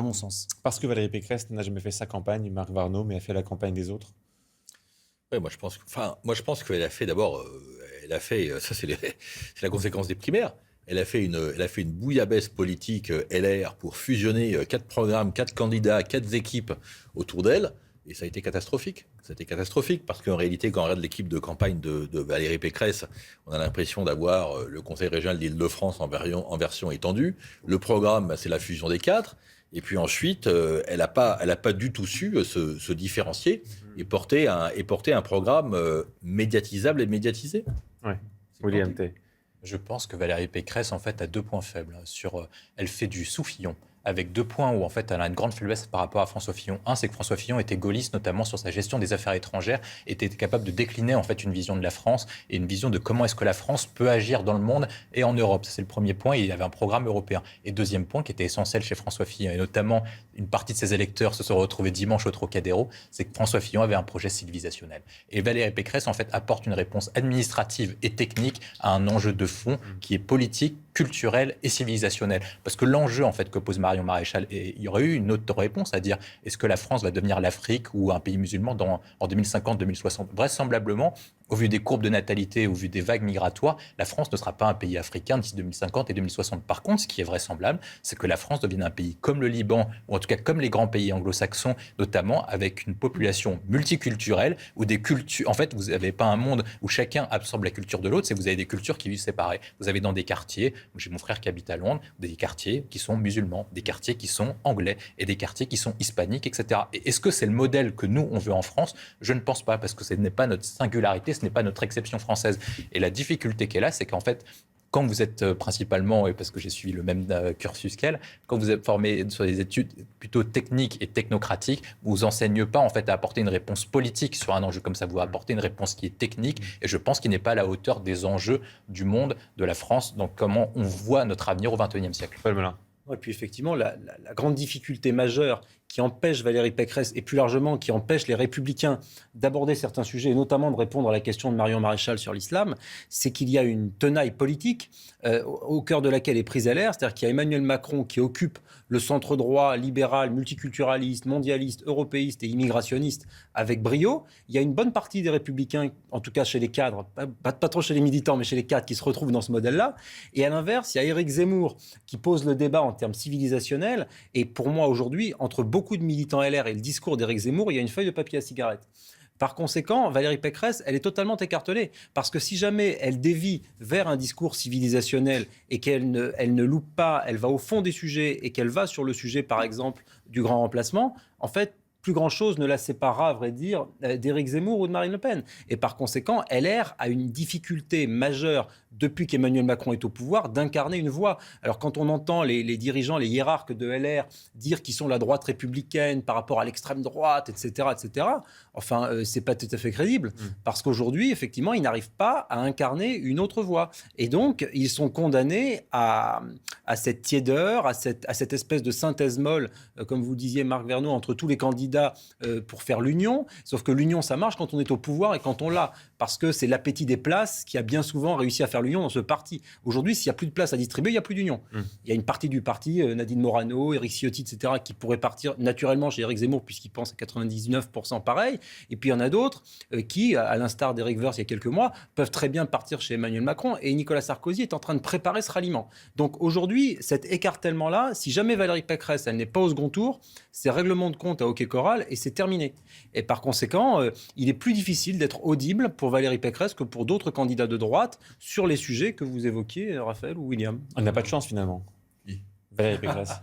mon sens. Parce que Valérie Pécresse n'a jamais fait sa campagne, Marc Varnaud, mais a fait la campagne des autres. Oui, moi je pense qu'elle a fait d'abord, ça c'est la conséquence des primaires. Elle a fait une bouillabaisse politique LR pour fusionner 4 programmes, 4 candidats, 4 équipes autour d'elle. Et ça a été catastrophique. C'était catastrophique parce qu'en réalité, quand on regarde l'équipe de campagne de Valérie Pécresse, on a l'impression d'avoir le Conseil régional d'Île-de-France en version étendue. Le programme, c'est la fusion des 4. Et puis ensuite, elle n'a pas du tout su se différencier et porter un programme médiatisable et médiatisé. Ouais. William T. Je pense que Valérie Pécresse, en fait, a 2 points faibles. Elle fait du sous-Fillon, avec 2 points où en fait elle a une grande faiblesse par rapport à François Fillon. Un, c'est que François Fillon était gaulliste, notamment sur sa gestion des affaires étrangères, était capable de décliner en fait une vision de la France et une vision de comment est-ce que la France peut agir dans le monde et en Europe. Ça, c'est le premier point. Il avait un programme européen. Et deuxième point qui était essentiel chez François Fillon, et notamment une partie de ses électeurs se sont retrouvés dimanche au Trocadéro, c'est que François Fillon avait un projet civilisationnel. Et Valérie Pécresse en fait apporte une réponse administrative et technique à un enjeu de fond qui est politique, culturel et civilisationnel. Parce que l'enjeu en fait que pose Marion Maréchal, et il y aurait eu une autre réponse à dire, est-ce que la France va devenir l'Afrique ou un pays musulman en 2050-2060 ? Vraisemblablement, au vu des courbes de natalité, au vu des vagues migratoires, la France ne sera pas un pays africain d'ici 2050 et 2060. Par contre, ce qui est vraisemblable, c'est que la France devienne un pays comme le Liban, ou en tout cas comme les grands pays anglo-saxons, notamment avec une population multiculturelle, où des cultures... En fait, vous n'avez pas un monde où chacun absorbe la culture de l'autre, c'est que vous avez des cultures qui vivent séparées. Vous avez dans des quartiers, j'ai mon frère qui habite à Londres, des quartiers qui sont musulmans, des quartiers qui sont anglais, et des quartiers qui sont hispaniques, etc. Et est-ce que c'est le modèle que nous, on veut en France ? Je ne pense pas, parce que ce n'est pas notre singularité, ce n'est pas notre exception française. Et la difficulté qu'elle a, c'est qu'en fait, quand vous êtes principalement, et parce que j'ai suivi le même cursus qu'elle, quand vous êtes formé sur des études plutôt techniques et technocratiques, vous vous enseignez pas en fait à apporter une réponse politique sur un enjeu comme ça, vous apportez une réponse qui est technique, et je pense qu'il n'est pas à la hauteur des enjeux du monde, de la France, donc comment on voit notre avenir au XXIe siècle. Paul Melun. Et puis effectivement, la grande difficulté majeure qui empêche Valérie Pécresse et plus largement qui empêche les Républicains d'aborder certains sujets et notamment de répondre à la question de Marion Maréchal sur l'islam, c'est qu'il y a une tenaille politique au cœur de laquelle est prise LR, c'est-à-dire qu'il y a Emmanuel Macron qui occupe le centre droit, libéral, multiculturaliste, mondialiste, européiste et immigrationniste avec brio. Il y a une bonne partie des Républicains, en tout cas chez les cadres, pas trop chez les militants, mais chez les cadres qui se retrouvent dans ce modèle-là. Et à l'inverse, il y a Éric Zemmour qui pose le débat en termes civilisationnels. Et pour moi, aujourd'hui, entre beaucoup de militants LR et le discours d'Éric Zemmour, il y a une feuille de papier à cigarette. Par conséquent, Valérie Pécresse, elle est totalement écartelée. Parce que si jamais elle dévie vers un discours civilisationnel et qu'elle ne loupe pas, elle va au fond des sujets et qu'elle va sur le sujet, par exemple, du grand remplacement, en fait, plus grand-chose ne la séparera, à vrai dire, d'Éric Zemmour ou de Marine Le Pen. Et par conséquent, LR a une difficulté majeure depuis qu'Emmanuel Macron est au pouvoir, d'incarner une voix. Alors quand on entend les dirigeants, les hiérarques de LR dire qu'ils sont la droite républicaine par rapport à l'extrême droite, etc., enfin, c'est pas tout à fait crédible. Parce qu'aujourd'hui, effectivement, ils n'arrivent pas à incarner une autre voix. Et donc, ils sont condamnés à cette tiédeur, à cette espèce de synthèse molle, comme vous le disiez, Marc Verneau, entre tous les candidats pour faire l'union. Sauf que l'union, ça marche quand on est au pouvoir et quand on l'a. Parce que c'est l'appétit des places qui a bien souvent réussi à faire l'union dans ce parti. Aujourd'hui, s'il n'y a plus de place à distribuer, il n'y a plus d'union. Il y a une partie du parti, Nadine Morano, Éric Ciotti, etc., qui pourrait partir naturellement chez Éric Zemmour, puisqu'il pense à 99% pareil. Et puis il y en a d'autres qui, à l'instar d'Éric Woerth il y a quelques mois, peuvent très bien partir chez Emmanuel Macron. Et Nicolas Sarkozy est en train de préparer ce ralliement. Donc aujourd'hui, cet écartèlement-là, si jamais Valérie Pécresse, elle n'est pas au second tour, c'est règlement de compte à hockey choral et c'est terminé. Et par conséquent, il est plus difficile d'être audible pour Valérie Pécresse que pour d'autres candidats de droite sur les sujets que vous évoquiez, Raphaël ou William. Elle n'a pas de chance finalement. Valérie Pécresse.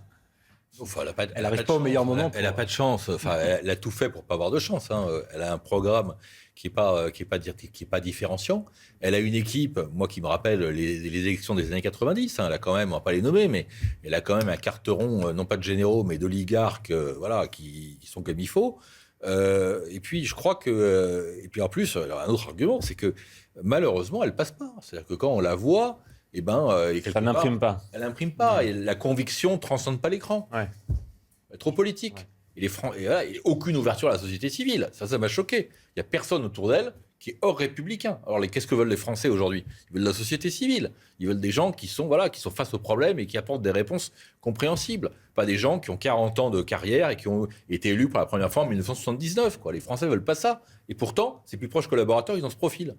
Enfin, elle n'arrive pas au meilleur moment. Elle n'a pas de chance. Enfin, elle a tout fait pour pas avoir de chance. Elle a un programme qui est pas différenciant. Elle a une équipe, moi qui me rappelle les élections des années 90. Elle a quand même, on va pas les nommer, mais elle a quand même un carteron, non pas de généraux, mais d'oligarques, qui sont comme il faut. Et puis je crois que, et puis en plus, alors, un autre argument, c'est que malheureusement, elle passe pas. C'est-à-dire que quand on la voit, ça n'imprime pas. Elle n'imprime pas. Et la conviction ne transcende pas l'écran. Ouais. Elle est trop politique. Ouais. Et voilà, il n'y a aucune ouverture à la société civile. Ça m'a choqué. Il n'y a personne autour d'elle qui est hors républicain. Alors, qu'est-ce que veulent les Français aujourd'hui ? Ils veulent la société civile. Ils veulent des gens qui sont face aux problèmes et qui apportent des réponses compréhensibles. Pas des gens qui ont 40 ans de carrière et qui ont été élus pour la première fois en 1979. Les Français ne veulent pas ça. Et pourtant, ses plus proches collaborateurs, ils ont ce profil.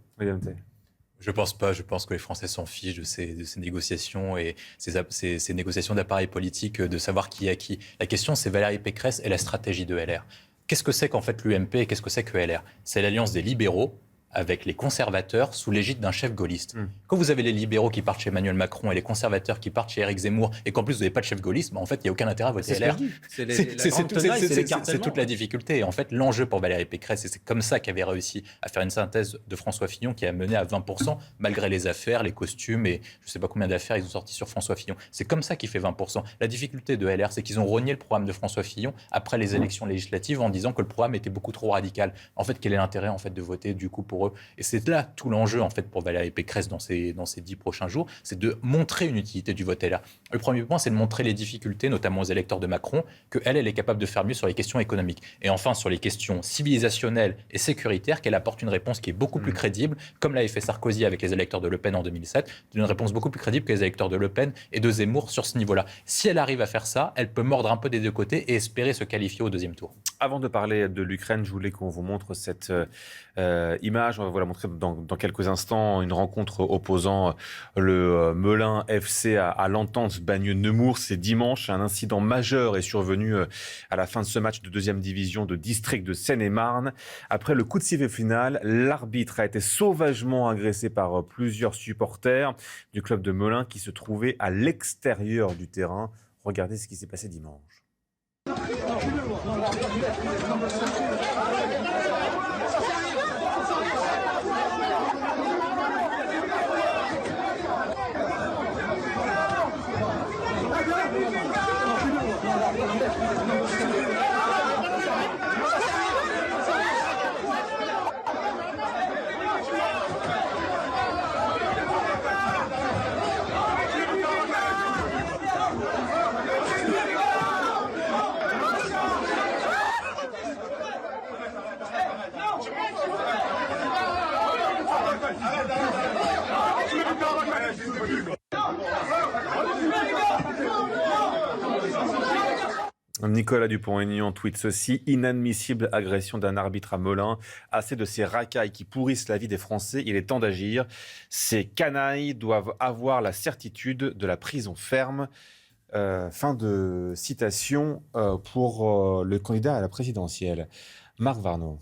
Je pense pas. Je pense que les Français s'en fichent de ces négociations et ces négociations d'appareil politique, de savoir qui est à qui. La question, c'est Valérie Pécresse et la stratégie de LR. Qu'est-ce que c'est qu'en fait l'UMP et qu'est-ce que c'est que LR ? C'est l'alliance des libéraux avec les conservateurs sous l'égide d'un chef gaulliste. Quand vous avez les libéraux qui partent chez Emmanuel Macron et les conservateurs qui partent chez Éric Zemmour et qu'en plus vous n'avez pas de chef gaulliste, en fait il n'y a aucun intérêt à voter LR. C'est toute la difficulté. Et en fait l'enjeu pour Valérie Pécresse, et c'est comme ça qu'elle avait réussi à faire une synthèse de François Fillon qui a mené à 20% malgré les affaires, les costumes et je ne sais pas combien d'affaires ils ont sorti sur François Fillon. C'est comme ça qu'il fait 20%. La difficulté de LR, c'est qu'ils ont rogné le programme de François Fillon après les élections législatives en disant que le programme était beaucoup trop radical. En fait, quel est l'intérêt en fait de voter du coup pour eux ? Et c'est là tout l'enjeu en fait pour Valérie Pécresse dans ces 10 prochains jours, c'est de montrer une utilité du vote LR. Le premier point, c'est de montrer les difficultés, notamment aux électeurs de Macron, qu'elle est capable de faire mieux sur les questions économiques. Et enfin, sur les questions civilisationnelles et sécuritaires, qu'elle apporte une réponse qui est beaucoup plus crédible, comme l'avait fait Sarkozy avec les électeurs de Le Pen en 2007, une réponse beaucoup plus crédible que les électeurs de Le Pen et de Zemmour sur ce niveau-là. Si elle arrive à faire ça, elle peut mordre un peu des deux côtés et espérer se qualifier au deuxième tour. Avant de parler de l'Ukraine, je voulais qu'on vous montre cette image. On va vous la montrer dans quelques instants. Une rencontre opposant le Melun FC à l'Entente Bagneux-Nemours. C'est dimanche. Un incident majeur est survenu à la fin de ce match de deuxième division de district de Seine-et-Marne. Après le coup de sifflet final, l'arbitre a été sauvagement agressé par plusieurs supporters du club de Melun qui se trouvaient à l'extérieur du terrain. Regardez ce qui s'est passé dimanche. Nicolas Dupont-Aignan tweet ceci: inadmissible agression d'un arbitre à Melun. Assez de ces racailles qui pourrissent la vie des Français. Il est temps d'agir. Ces canailles doivent avoir la certitude de la prison ferme. Fin de citation pour le candidat à la présidentielle. Marc Varnaud.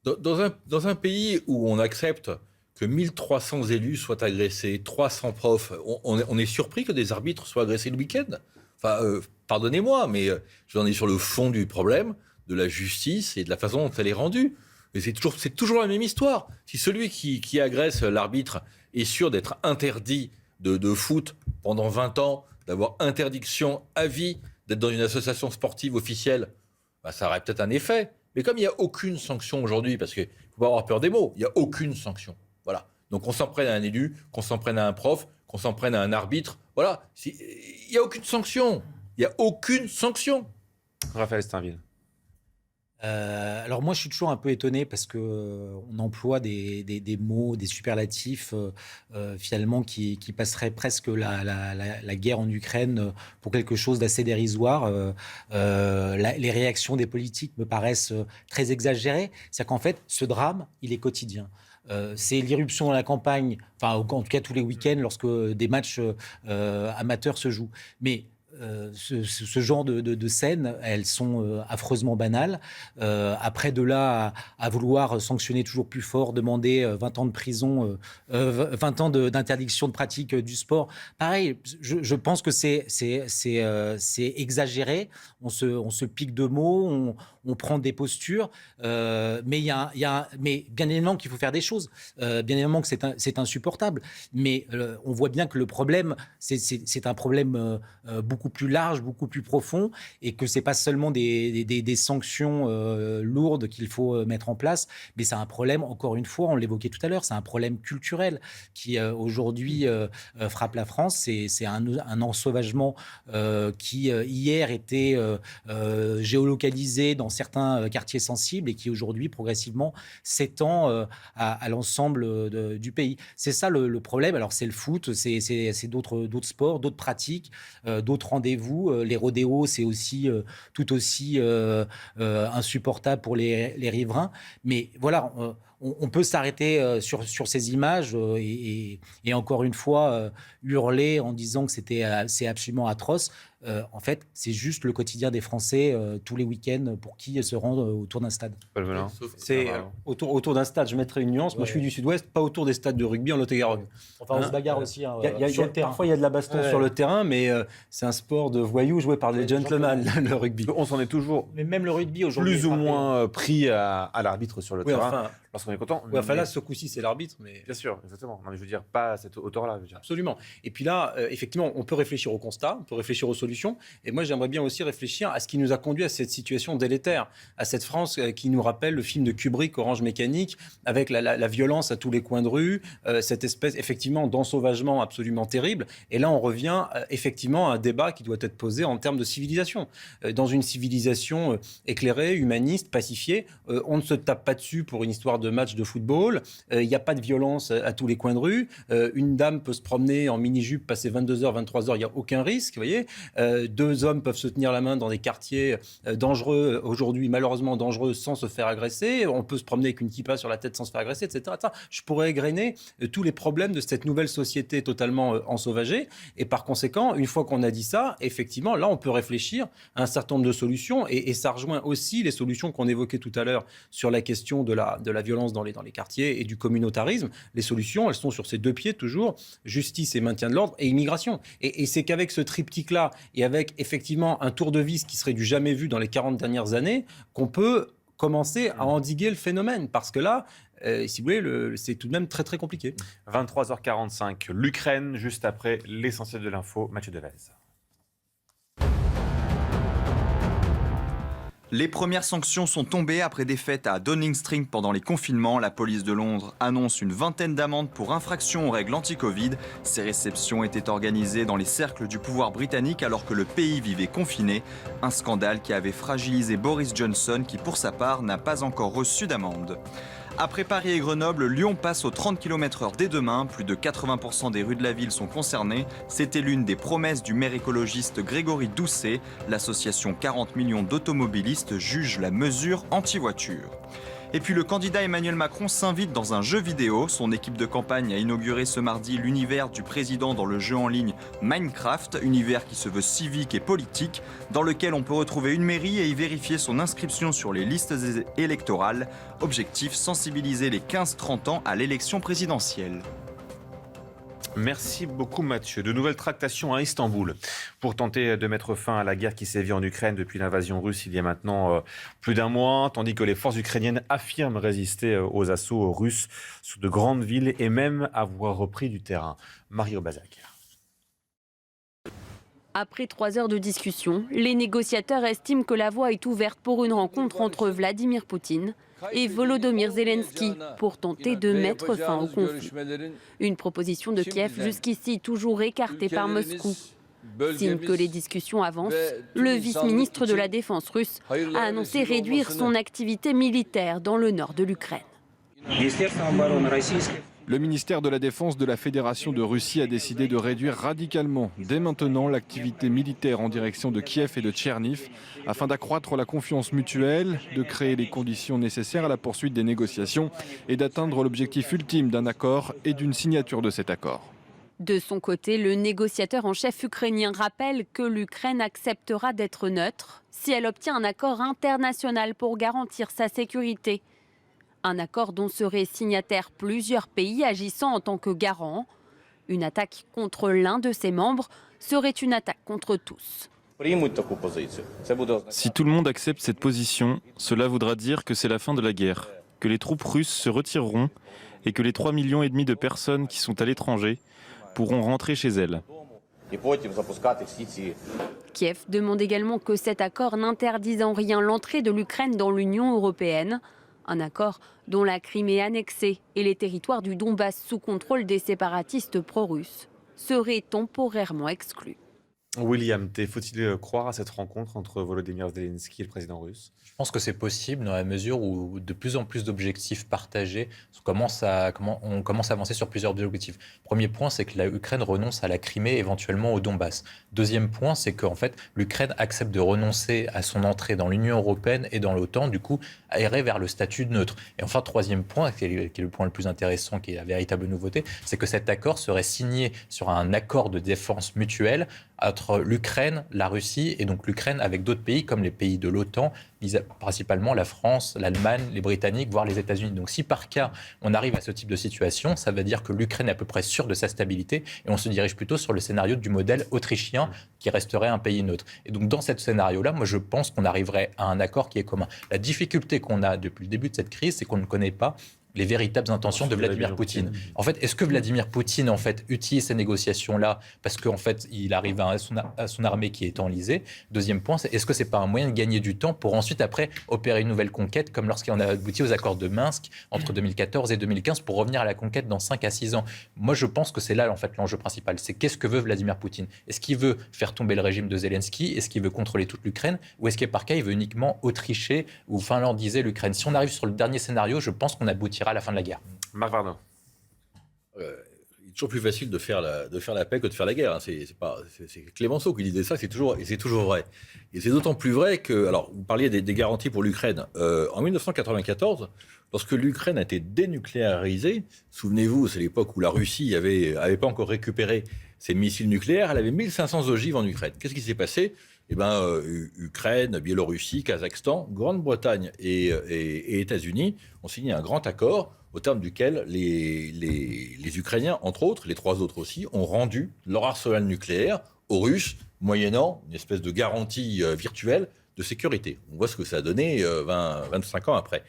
Dans un pays où on accepte que 1300 élus soient agressés, 300 profs, on est surpris que des arbitres soient agressés le week-end. Enfin, pardonnez-moi, mais j'en ai sur le fond du problème de la justice et de la façon dont elle est rendue. Mais c'est toujours la même histoire. Si celui qui agresse l'arbitre est sûr d'être interdit de foot pendant 20 ans, d'avoir interdiction à vie, d'être dans une association sportive officielle, bah, ça aurait peut-être un effet. Mais comme il n'y a aucune sanction aujourd'hui, parce qu'il ne faut pas avoir peur des mots, il n'y a aucune sanction. Voilà. Donc qu'on s'en prenne à un élu, qu'on s'en prenne à un prof, qu'on s'en prenne à un arbitre, voilà. Il n'y a aucune sanction. Il n'y a aucune sanction. Raphaël Steinville. Alors moi, je suis toujours un peu étonné parce qu'on emploie des mots, des superlatifs finalement qui passeraient presque la guerre en Ukraine pour quelque chose d'assez dérisoire. Les réactions des politiques me paraissent très exagérées. C'est-à-dire qu'en fait, ce drame, il est quotidien. C'est l'irruption dans la campagne, enfin en tout cas tous les week-ends lorsque des matchs amateurs se jouent. Mais ce genre de scènes, elles sont affreusement banales. Après, de là à vouloir sanctionner toujours plus fort, demander 20 ans de prison, 20 ans d'interdiction de pratique du sport, pareil, je pense que c'est exagéré. On se pique de mots, on prend des postures, mais mais bien évidemment qu'il faut faire des choses. Bien évidemment que c'est insupportable. Mais on voit bien que le problème, c'est un problème beaucoup plus large, beaucoup plus profond, et que c'est pas seulement des sanctions lourdes qu'il faut mettre en place, mais c'est un problème, encore une fois, on l'évoquait tout à l'heure, c'est un problème culturel qui aujourd'hui frappe la France. C'est un ensauvagement qui hier était géolocalisé dans certains quartiers sensibles et qui aujourd'hui progressivement s'étend à l'ensemble du pays. C'est ça le problème. Alors c'est le foot, c'est d'autres sports, d'autres pratiques, d'autres rendez-vous. Les rodéos, c'est aussi tout aussi insupportable pour les riverains. Mais voilà, on peut s'arrêter sur ces images et encore une fois hurler en disant que c'est absolument atroce. En fait, c'est juste le quotidien des Français tous les week-ends pour qui se rendent autour d'un stade. C'est autour d'un stade. Je mettrai une nuance. Moi, je suis du Sud-Ouest, pas autour des stades de rugby en Lot-et-Garonne. Enfin, on se bagarre aussi sur le terrain. Parfois, il y a de la baston sur le terrain, mais c'est un sport de voyous joué par des gentlemen, le rugby. On s'en est toujours mais même le rugby aujourd'hui plus ou moins pris à l'arbitre sur le terrain. Enfin, lorsqu'on est content. Oui, enfin là, ce coup-ci, c'est l'arbitre. Mais... Bien sûr, exactement. Non, mais je veux dire, pas à cette hauteur-là. Absolument. Et puis là, effectivement, on peut réfléchir au constat, on peut réfléchir aux solutions. Et moi, j'aimerais bien aussi réfléchir à ce qui nous a conduit à cette situation délétère, à cette France qui nous rappelle le film de Kubrick, Orange Mécanique, avec la violence à tous les coins de rue, cette espèce, effectivement, d'ensauvagement absolument terrible. Et là, on revient effectivement à un débat qui doit être posé en termes de civilisation. Dans une civilisation éclairée, humaniste, pacifiée, on ne se tape pas dessus pour une histoire de match de football. Il n'y a pas de violence à tous les coins de rue. Une dame peut se promener en mini-jupe, passer 22h, 23h, il n'y a aucun risque, vous voyez. Deux hommes peuvent se tenir la main dans des quartiers dangereux, aujourd'hui malheureusement dangereux, sans se faire agresser. On peut se promener avec une kippa sur la tête sans se faire agresser, etc. Je pourrais égrener tous les problèmes de cette nouvelle société totalement ensauvagée. Et par conséquent, une fois qu'on a dit ça, effectivement, là, on peut réfléchir à un certain nombre de solutions. Et ça rejoint aussi les solutions qu'on évoquait tout à l'heure sur la question de la violence dans les quartiers et du communautarisme. Les solutions, elles sont sur ces deux pieds toujours, justice et maintien de l'ordre et immigration. Et c'est qu'avec ce triptyque-là et avec effectivement un tour de vis qui serait du jamais vu dans les 40 dernières années, qu'on peut commencer à endiguer le phénomène. Parce que là, si vous voulez, c'est tout de même très très compliqué. 23h45, l'Ukraine, juste après l'essentiel de l'info, Mathieu Devez. Les premières sanctions sont tombées après des fêtes à Downing Street pendant les confinements. La police de Londres annonce une vingtaine d'amendes pour infraction aux règles anti-Covid. Ces réceptions étaient organisées dans les cercles du pouvoir britannique alors que le pays vivait confiné. Un scandale qui avait fragilisé Boris Johnson qui, pour sa part, n'a pas encore reçu d'amende. Après Paris et Grenoble, Lyon passe aux 30 km/h dès demain. Plus de 80% des rues de la ville sont concernées. C'était l'une des promesses du maire écologiste Grégory Doucet. L'association 40 millions d'automobilistes juge la mesure anti-voiture. Et puis le candidat Emmanuel Macron s'invite dans un jeu vidéo. Son équipe de campagne a inauguré ce mardi l'univers du président dans le jeu en ligne Minecraft, univers qui se veut civique et politique, dans lequel on peut retrouver une mairie et y vérifier son inscription sur les listes électorales. Objectif, sensibiliser les 15-30 ans à l'élection présidentielle. Merci beaucoup Mathieu. De nouvelles tractations à Istanbul pour tenter de mettre fin à la guerre qui sévit en Ukraine depuis l'invasion russe il y a maintenant plus d'un mois, tandis que les forces ukrainiennes affirment résister aux assauts russes sur de grandes villes et même avoir repris du terrain. Mario Bazac. Après 3 heures de discussion, les négociateurs estiment que la voie est ouverte pour une rencontre entre Vladimir Poutine et Volodymyr Zelensky pour tenter de mettre fin au conflit. Une proposition de Kiev jusqu'ici toujours écartée par Moscou. Signe que les discussions avancent, le vice-ministre de la Défense russe a annoncé réduire son activité militaire dans le nord de l'Ukraine. Le ministère de la Défense de la Fédération de Russie a décidé de réduire radicalement, dès maintenant, l'activité militaire en direction de Kiev et de Tcherniv, afin d'accroître la confiance mutuelle, de créer les conditions nécessaires à la poursuite des négociations et d'atteindre l'objectif ultime d'un accord et d'une signature de cet accord. De son côté, le négociateur en chef ukrainien rappelle que l'Ukraine acceptera d'être neutre si elle obtient un accord international pour garantir sa sécurité. Un accord dont seraient signataires plusieurs pays agissant en tant que garants. Une attaque contre l'un de ses membres serait une attaque contre tous. Si tout le monde accepte cette position, cela voudra dire que c'est la fin de la guerre, que les troupes russes se retireront et que les 3,5 millions de personnes qui sont à l'étranger pourront rentrer chez elles. Kiev demande également que cet accord n'interdise en rien l'entrée de l'Ukraine dans l'Union européenne. Un accord dont la Crimée annexée et les territoires du Donbass sous contrôle des séparatistes pro-russes seraient temporairement exclus. William T, faut-il croire à cette rencontre entre Volodymyr Zelensky et le président russe ? Je pense que c'est possible dans la mesure où de plus en plus d'objectifs partagés, on commence à avancer sur plusieurs objectifs. Premier point, c'est que l'Ukraine renonce à la Crimée, éventuellement au Donbass. Deuxième point, c'est qu'en fait, l'Ukraine accepte de renoncer à son entrée dans l'Union européenne et dans l'OTAN, du coup, aérer vers le statut de neutre. Et enfin, troisième point, qui est le point le plus intéressant, qui est la véritable nouveauté, c'est que cet accord serait signé sur un accord de défense mutuelle entre l'Ukraine, la Russie et donc l'Ukraine avec d'autres pays comme les pays de l'OTAN, principalement la France, l'Allemagne, les Britanniques, voire les États-Unis. Donc si par cas on arrive à ce type de situation, ça veut dire que l'Ukraine est à peu près sûre de sa stabilité et on se dirige plutôt sur le scénario du modèle autrichien qui resterait un pays neutre. Et donc dans ce scénario-là, moi je pense qu'on arriverait à un accord qui est commun. La difficulté qu'on a depuis le début de cette crise, c'est qu'on ne connaît pas les véritables intentions de Vladimir Poutine. En fait, est-ce que Vladimir Poutine en fait utilise ces négociations-là parce qu'en fait il arrive à son armée qui est enlisée? Deuxième point, c'est est-ce que c'est pas un moyen de gagner du temps pour ensuite après opérer une nouvelle conquête comme lorsqu'on a abouti aux accords de Minsk entre 2014 et 2015 pour revenir à la conquête dans 5 à 6 ans? Moi, je pense que c'est là en fait l'enjeu principal. C'est qu'est-ce que veut Vladimir Poutine? Est-ce qu'il veut faire tomber le régime de Zelensky? Est-ce qu'il veut contrôler toute l'Ukraine? Ou est-ce qu'il par cas il veut uniquement autricher ou finlandiser l'Ukraine? Si on arrive sur le dernier scénario, je pense qu'on aboutira à la fin de la guerre. Marc Varno. Il est toujours plus facile de faire la paix que de faire la guerre. C'est Clémenceau qui disait ça, c'est toujours vrai. Et c'est d'autant plus vrai que, alors vous parliez des garanties pour l'Ukraine. En 1994, lorsque l'Ukraine a été dénucléarisée, souvenez-vous, c'est l'époque où la Russie avait pas encore récupéré ses missiles nucléaires, elle avait 1500 ogives en Ukraine. Qu'est-ce qui s'est passé? Ukraine, Biélorussie, Kazakhstan, Grande-Bretagne et États-Unis ont signé un grand accord au terme duquel les Ukrainiens, entre autres, les 3 autres aussi, ont rendu leur arsenal nucléaire aux Russes, moyennant une espèce de garantie virtuelle de sécurité. On voit ce que ça a donné 25 ans après.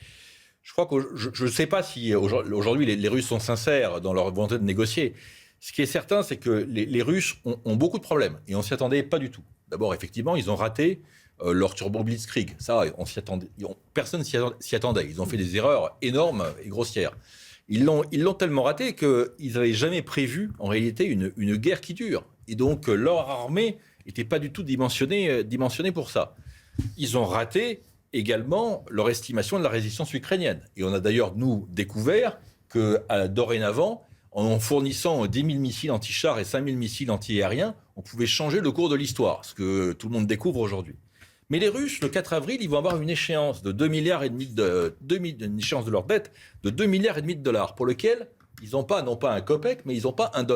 Je crois que je ne sais pas si aujourd'hui les Russes sont sincères dans leur volonté de négocier. Ce qui est certain, c'est que les Russes ont beaucoup de problèmes et on ne s'y attendait pas du tout. D'abord, effectivement, ils ont raté leur turbo blitzkrieg. Ça, on s'y attendait. Personne s'y attendait. Ils ont fait des erreurs énormes et grossières. Ils l'ont tellement raté qu'ils n'avaient jamais prévu, en réalité, une guerre qui dure. Et donc, leur armée n'était pas du tout dimensionnée pour ça. Ils ont raté également leur estimation de la résistance ukrainienne. Et on a d'ailleurs, nous, découvert que dorénavant, en fournissant 10 000 missiles anti-chars et 5 000 missiles anti-aériens, on pouvait changer le cours de l'histoire, ce que tout le monde découvre aujourd'hui. Mais les Russes, le 4 avril, ils vont avoir une échéance de 2,5 milliards une échéance de leur dette de 2,5 milliards de dollars, pour lequel ils n'ont pas, non pas un copec, mais ils n'ont pas $1.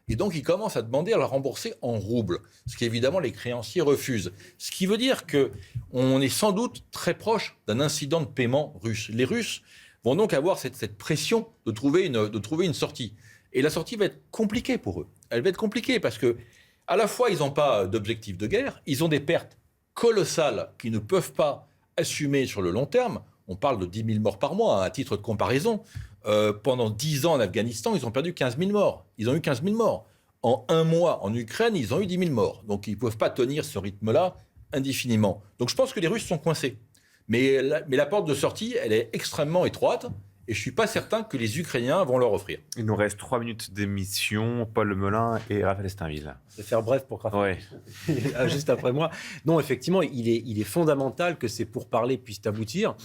Et donc, ils commencent à demander à la rembourser en roubles, ce qui évidemment les créanciers refusent. Ce qui veut dire qu'on est sans doute très proche d'un incident de paiement russe. Les Russes vont donc avoir cette pression de trouver une sortie. Et la sortie va être compliquée pour eux. Elle va être compliquée parce que, à la fois, ils n'ont pas d'objectif de guerre, ils ont des pertes colossales qu'ils ne peuvent pas assumer sur le long terme. On parle de 10 000 morts par mois, à titre de comparaison. Pendant 10 ans en Afghanistan, ils ont perdu 15 000 morts. Ils ont eu 15 000 morts. En un mois en Ukraine, ils ont eu 10 000 morts. Donc ils ne peuvent pas tenir ce rythme-là indéfiniment. Donc je pense que les Russes sont coincés. Mais la porte de sortie, elle est extrêmement étroite. Et je ne suis pas certain que les Ukrainiens vont leur offrir. Il nous reste 3 minutes d'émission. Paul Melun et Raphaël Estainville. Je vais faire bref pour Raphaël. Ouais. Juste après moi. Non, effectivement, il est fondamental que ces pourparlers puissent aboutir.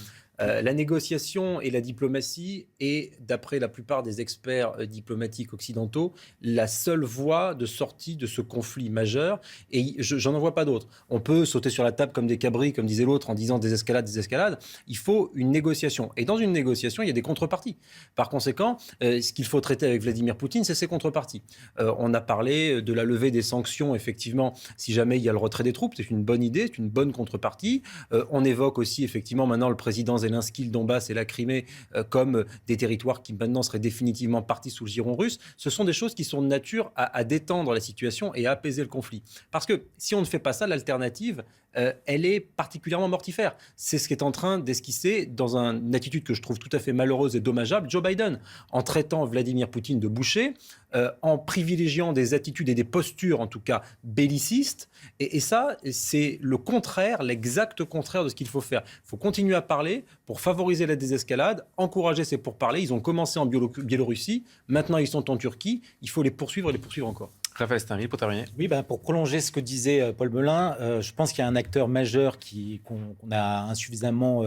La négociation et la diplomatie est, d'après la plupart des experts diplomatiques occidentaux, la seule voie de sortie de ce conflit majeur. Et j'en vois pas d'autre. On peut sauter sur la table comme des cabris, comme disait l'autre, en disant des escalades. Il faut une négociation. Et dans une négociation, il y a des contreparties. Par conséquent, ce qu'il faut traiter avec Vladimir Poutine, c'est ces contreparties. On a parlé de la levée des sanctions, effectivement, si jamais il y a le retrait des troupes. C'est une bonne idée, c'est une bonne contrepartie. On évoque aussi, effectivement, maintenant le président Zelensky, le Donbass et la Crimée comme des territoires qui maintenant seraient définitivement partis sous le giron russe. Ce sont des choses qui sont de nature à détendre la situation et à apaiser le conflit. Parce que si on ne fait pas ça, l'alternative, elle est particulièrement mortifère. C'est ce qui est en train d'esquisser dans une attitude que je trouve tout à fait malheureuse et dommageable, Joe Biden, en traitant Vladimir Poutine de boucher, en privilégiant des attitudes et des postures, en tout cas, bellicistes. Et ça, c'est le contraire, l'exact contraire de ce qu'il faut faire. Il faut continuer à parler pour favoriser la désescalade, encourager ces pourparlers. Ils ont commencé en Biélorussie, maintenant ils sont en Turquie. Il faut les poursuivre encore. Raphaël Estainville, pour terminer. Oui, pour prolonger ce que disait Paul Melun, je pense qu'il y a un acteur majeur qu'on a insuffisamment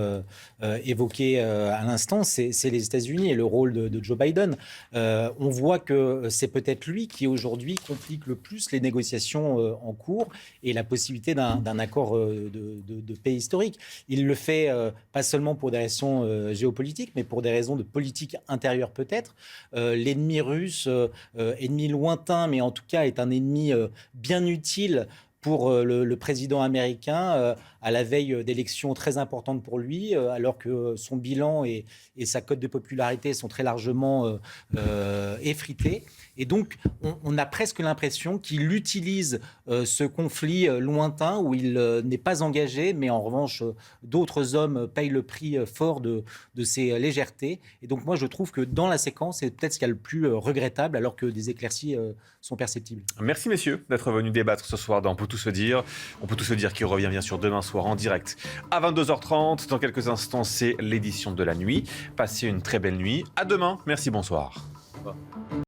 évoqué à l'instant, c'est les États-Unis et le rôle de Joe Biden. On voit que c'est peut-être lui qui aujourd'hui complique le plus les négociations en cours et la possibilité d'un accord de paix historique. Il le fait pas seulement pour des raisons géopolitiques, mais pour des raisons de politique intérieure peut-être. L'ennemi russe, ennemi lointain, mais en tout cas est un ennemi bien utile pour le président américain à la veille d'élections très importantes pour lui, alors que son bilan et sa cote de popularité sont très largement effrités. Et donc, on a presque l'impression qu'il utilise ce conflit lointain où il n'est pas engagé, mais en revanche, d'autres hommes payent le prix fort de ses légèretés. Et donc, moi, je trouve que dans la séquence, c'est peut-être ce qu'il y a le plus regrettable, alors que des éclaircies sont perceptibles. Merci, messieurs, d'être venus débattre ce soir dans On peut tout se dire. On peut tout se dire qui revient bien sûr demain soir en direct à 22h30. Dans quelques instants, c'est l'édition de la nuit. Passez une très belle nuit. À demain. Merci, bonsoir.